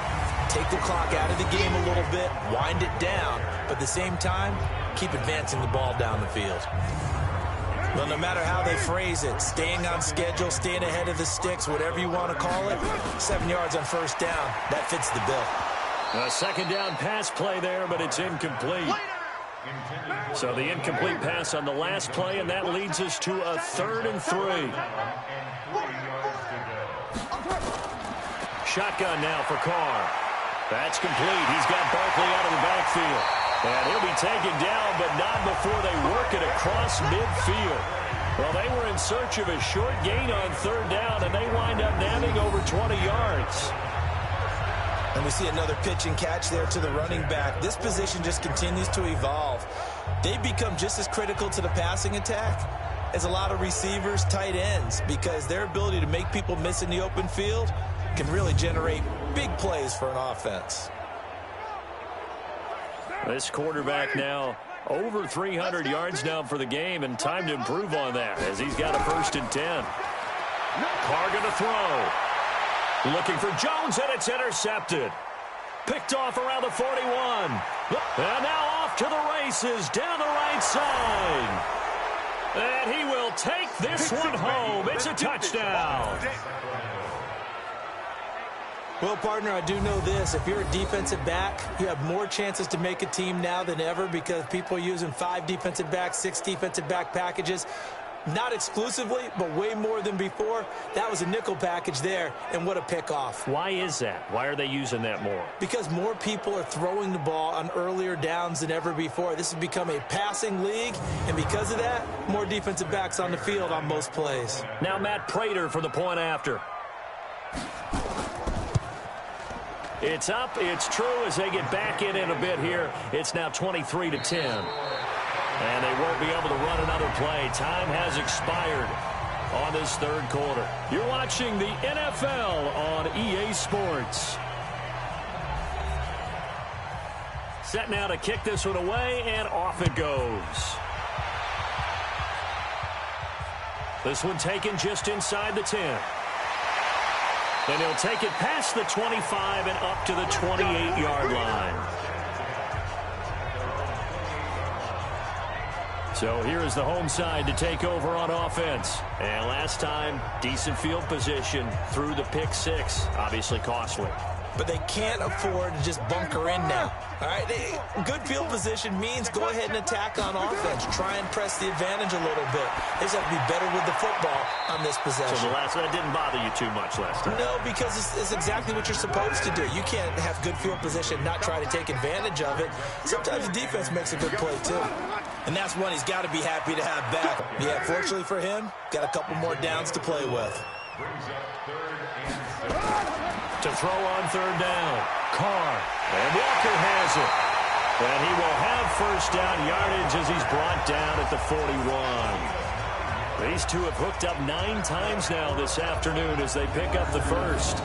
Take the clock out of the game a little bit, wind it down, but at the same time, keep advancing the ball down the field. Well, no matter how they phrase it, staying on schedule, staying ahead of the sticks, whatever you want to call it, 7 yards on first down, that fits the bill. A 2nd down pass play there, but it's incomplete. So the incomplete pass on the last play, and that leads us to a 3rd and 3. Shotgun now for Carr. That's complete. He's got Barkley out of the backfield. And he'll be taken down, but not before they work it across midfield. Well, they were in search of a short gain on 3rd down, and they wind up nabbing over 20 yards. And we see another pitch and catch there to the running back. This position just continues to evolve. They become just as critical to the passing attack as a lot of receivers, tight ends, because their ability to make people miss in the open field can really generate big plays for an offense. This quarterback now over 300 yards now for the game, and time to improve on that as he's got a 1st and 10. Carr going to throw. Looking for Jones, and it's intercepted. Picked off around the 41. And now off to the races down the right side. And he will take this one home. It's a touchdown. Well, partner, I do know this. If you're a defensive back, you have more chances to make a team now than ever because people are using 5 defensive backs, 6 defensive back packages. Not exclusively, but way more than before. That was a nickel package there, and what a pickoff. Why is that? Why are they using that more? Because more people are throwing the ball on earlier downs than ever before. This has become a passing league, and because of that, more defensive backs on the field on most plays. Now Matt Prater for the point after. It's up, it's true as they get back in a bit here. It's now 23-10. And they won't be able to run another play. Time has expired on this third quarter. You're watching the NFL on EA Sports. Set now to kick this one away, and off it goes. This one taken just inside the 10. Then he'll take it past the 25 and up to the 28-yard line. So here is the home side to take over on offense. And last time, decent field position through the pick six. Obviously costly. But they can't afford to just bunker in now. All right, good field position means go ahead and attack on offense. Try and press the advantage a little bit. They just have to be better with the football on this possession. So the last one didn't bother you too much last time? No, because it's exactly what you're supposed to do. You can't have good field position, not try to take advantage of it. Sometimes the defense makes a good play, too. And that's one he's got to be happy to have back. Yeah, fortunately for him, got a couple more downs to play with. To throw on third down. Carr. And Walker has it. And he will have first down yardage as he's brought down at the 41. These two have hooked up 9 times now this afternoon as they pick up the first.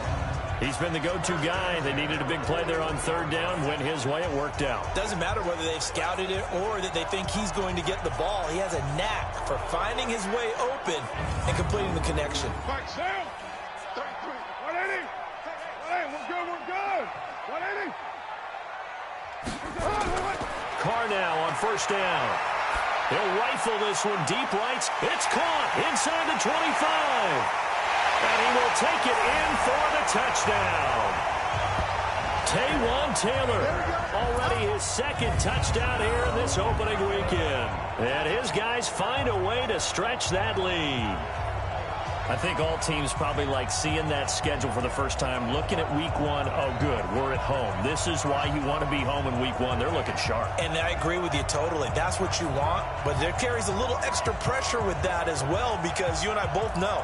He's been the go-to guy. They needed a big play there on third down. Went his way. It worked out. Doesn't matter whether they've scouted it or that they think he's going to get the ball. He has a knack for finding his way open and completing the connection. Back down. 33. 180. 180. We're good. We're good. 180. Carr now on first down. He'll rifle this one deep right. It's caught inside the 25. And he will take it in for the touchdown. Taywan Taylor, already his second touchdown here in this opening weekend. And his guys find a way to stretch that lead. I think all teams probably like seeing that schedule for the first time, looking at week one. Oh, good, we're at home. This is why you want to be home in week one. They're looking sharp. And I agree with you totally. That's what you want. But there carries a little extra pressure with that as well, because you and I both know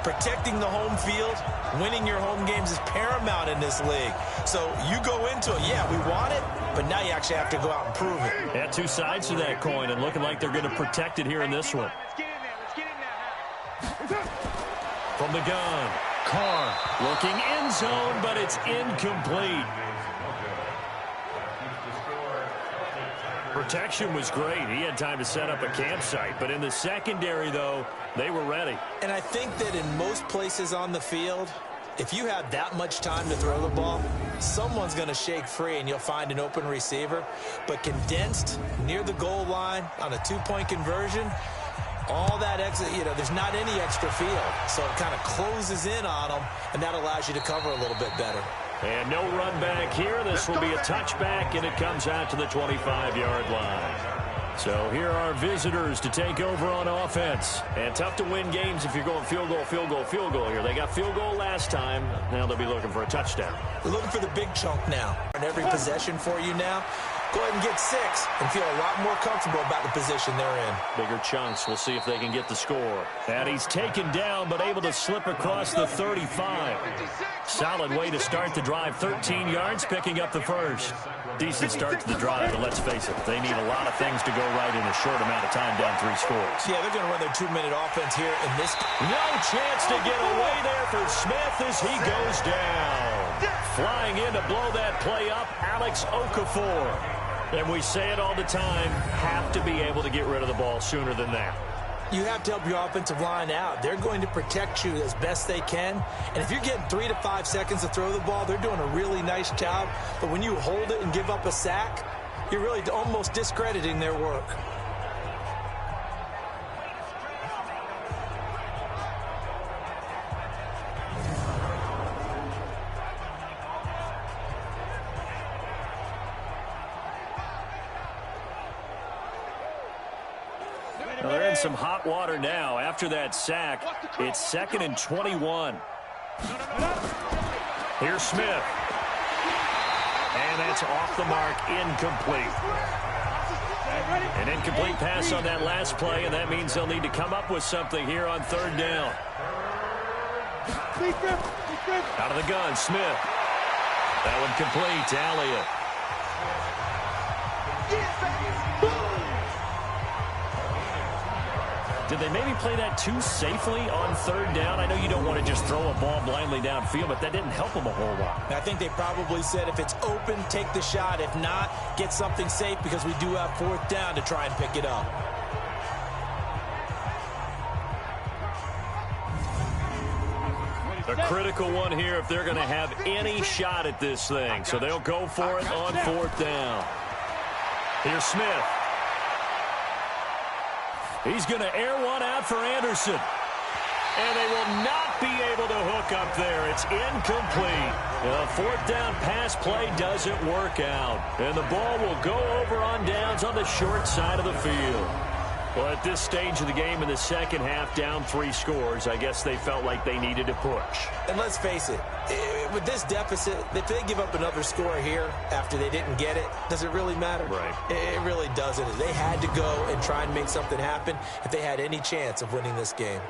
protecting the home field, winning your home games is paramount in this league. So you go into it, yeah, we want it, but now you actually have to go out and prove it. Yeah, two sides to that coin, and looking like they're going to protect it here in this one. Let's get in there. Let's get in there. From the gun, Carr looking end zone, but it's incomplete. Protection was great. He had time to set up a campsite, but in the secondary, though, they were ready. And I think that in most places on the field, if you have that much time to throw the ball, someone's going to shake free and you'll find an open receiver. But condensed near the goal line on a 2-point conversion, all that extra, there's not any extra field. So it kind of closes in on them, and that allows you to cover a little bit better. And no run back here. This will be a touchback, and it comes out to the 25-yard line. So here are visitors to take over on offense. And tough to win games if you're going field goal, field goal, field goal here. They got field goal last time. Now they'll be looking for a touchdown. They're looking for the big chunk now. And every possession for you now, go ahead and get 6 and feel a lot more comfortable about the position they're in. Bigger chunks. We'll see if they can get the score. And he's taken down, but able to slip across the 35. Solid way to start the drive. 13 yards, picking up the first. Decent start to the drive, but let's face it, they need a lot of things to go right in a short amount of time, down 3 scores. Yeah, they're going to run their 2-minute offense here in this. No chance to get away there for Smith as he goes down. Flying in to blow that play up, Alex Okafor. And we say it all the time, have to be able to get rid of the ball sooner than that. You have to help your offensive line out. They're going to protect you as best they can. And if you're getting 3 to 5 seconds to throw the ball, they're doing a really nice job. But when you hold it and give up a sack, you're really almost discrediting their work. some hot water now. After that sack, it's 2nd and 21. Here's Smith. And that's off the mark, incomplete. An incomplete pass on that last play, and that means they'll need to come up with something here on 3rd down. Out of the gun, Smith. That one complete to Elliott. Did they maybe play that too safely on 3rd down? I know you don't want to just throw a ball blindly downfield, but that didn't help them a whole lot. I think they probably said if it's open, take the shot. If not, get something safe because we do have 4th down to try and pick it up. A critical one here if they're going to have any shot at this thing. So they'll go for it on 4th down. Here's Smith. He's going to air one out for Anderson. And they will not be able to hook up there. It's incomplete. The 4th down pass play doesn't work out. And the ball will go over on downs on the short side of the field. Well, at this stage of the game in the second half, down 3 scores, I guess they felt like they needed to push. And let's face it, with this deficit, if they give up another score here after they didn't get it, does it really matter? Right. It really doesn't. They had to go and try and make something happen if they had any chance of winning this game.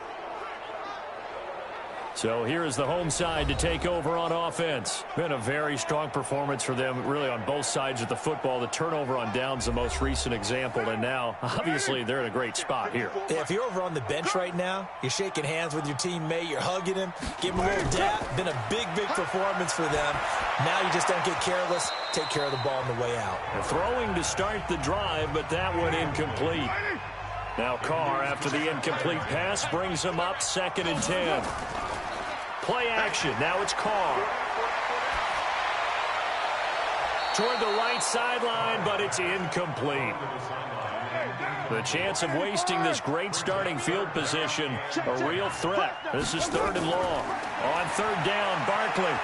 So here is the home side to take over on offense. Been a very strong performance for them, really, on both sides of the football. The turnover on downs, the most recent example, and now, obviously, they're in a great spot here. If you're over on the bench right now, you're shaking hands with your teammate, you're hugging him, give him a little dap. Been a big, big performance for them. Now you just don't get careless. Take care of the ball on the way out. And throwing to start the drive, but that one incomplete. Now Carr, after the incomplete pass, brings him up 2nd and 10. Play action. Now it's Carr. Toward the right sideline, but it's incomplete. The chance of wasting this great starting field position, a real threat. This is 3rd and long. On 3rd down, Barkley.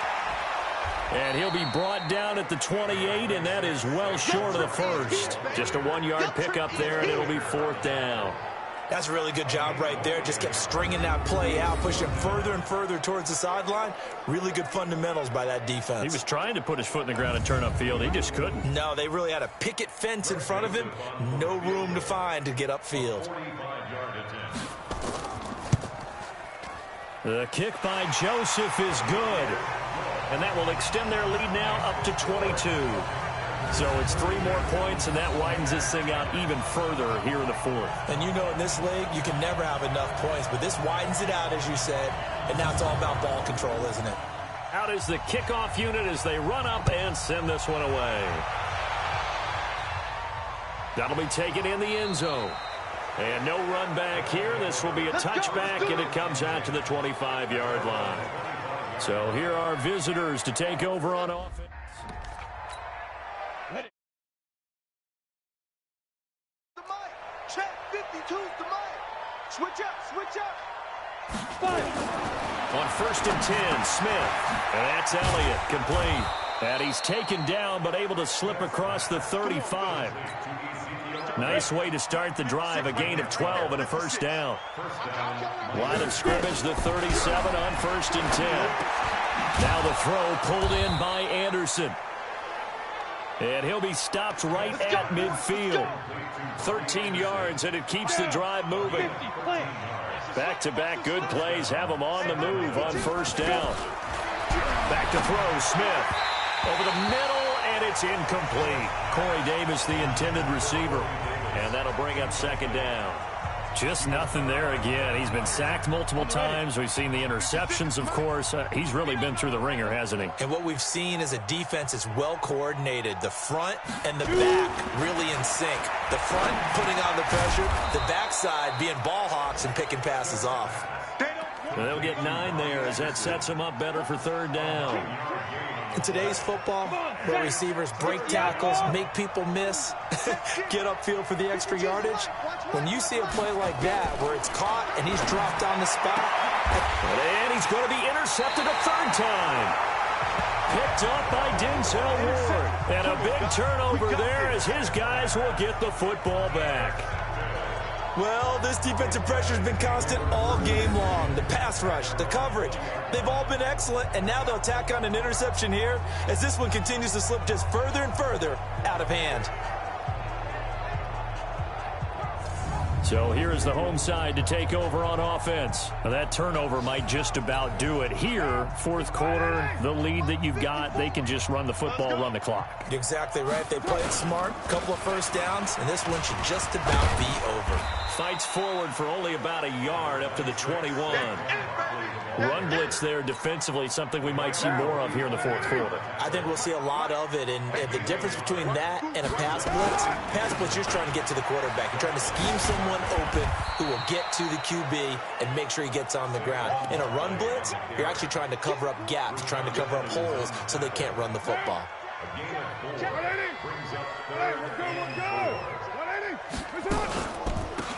And he'll be brought down at the 28, and that is well short of the first. Just a 1-yard pickup there, and it'll be 4th down. That's a really good job right there. Just kept stringing that play out, pushing further and further towards the sideline. Really good fundamentals by that defense. He was trying to put his foot in the ground and turn upfield. He just couldn't. No, they really had a picket fence in front of him. No room to find to get upfield. The kick by Joseph is good. And that will extend their lead now up to 22. So it's 3 more points, and that widens this thing out even further here in the 4th. And you know, in this league, you can never have enough points, but this widens it out, as you said, and now it's all about ball control, isn't it? Out is the kickoff unit as they run up and send this one away. That'll be taken in the end zone. And no run back here. This will be a touchback, and it comes out to the 25-yard line. So here are visitors to take over on offense. Check, 52's the mic. Switch up. On 1st and 10, Smith. And that's Elliott, complete. And he's taken down, but able to slip across the 35. Nice way to start the drive, a gain of 12 and a 1st down. Line of scrimmage, the 37 on 1st and 10. Now the throw pulled in by Anderson. And he'll be stopped right at midfield. 13 yards, and it keeps the drive moving. Back-to-back good plays have them on the move on 1st down. Back to throw, Smith. Over the middle, and it's incomplete. Corey Davis, the intended receiver. And that'll bring up 2nd down. Just nothing there again. He's been sacked multiple times. We've seen the interceptions, of course. He's really been through the ringer, hasn't he? And what we've seen is a defense that's well coordinated. The front and the back really in sync. The front putting on the pressure. The backside being ball hawks and picking passes off. Well, they'll get 9 there as that sets them up better for 3rd down. In today's football, where receivers break tackles, make people miss, get upfield for the extra yardage, when you see a play like that where it's caught and he's dropped on the spot. And he's going to be intercepted a 3rd time. Picked up by Denzel Ward. And a big turnover there as his guys will get the football back. Well, this defensive pressure has been constant all game long. The pass rush, the coverage, they've all been excellent, and now they'll tack on an interception here as this one continues to slip just further and further out of hand. So here is the home side to take over on offense. Now that turnover might just about do it. Here, fourth quarter, the lead that you've got, they can just run the football, run the clock. Exactly right. They played smart, couple of first downs, and this one should just about be over. Fights forward for only about a yard up to the 21. Run blitz there defensively, something we might see more of here in the fourth quarter. I think we'll see a lot of it, and the difference between that and a pass blitz, you're just trying to get to the quarterback. You're trying to scheme someone open who will get to the QB and make sure he gets on the ground. In a run blitz, you're actually trying to cover up gaps, trying to cover up holes so they can't run the football.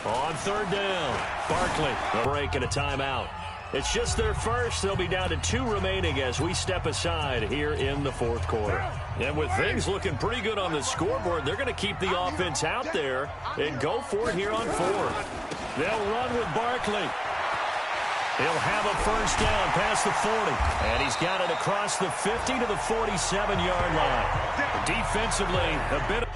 On third down, Barkley, a break and a timeout. It's just their first. They'll be down to 2 remaining as we step aside here in the fourth quarter. And with things looking pretty good on the scoreboard, they're going to keep the offense out there and go for it here on 4th. They'll run with Barkley. He'll have a first down past the 40. And he's got it across the 50 to the 47-yard line. Defensively, a bit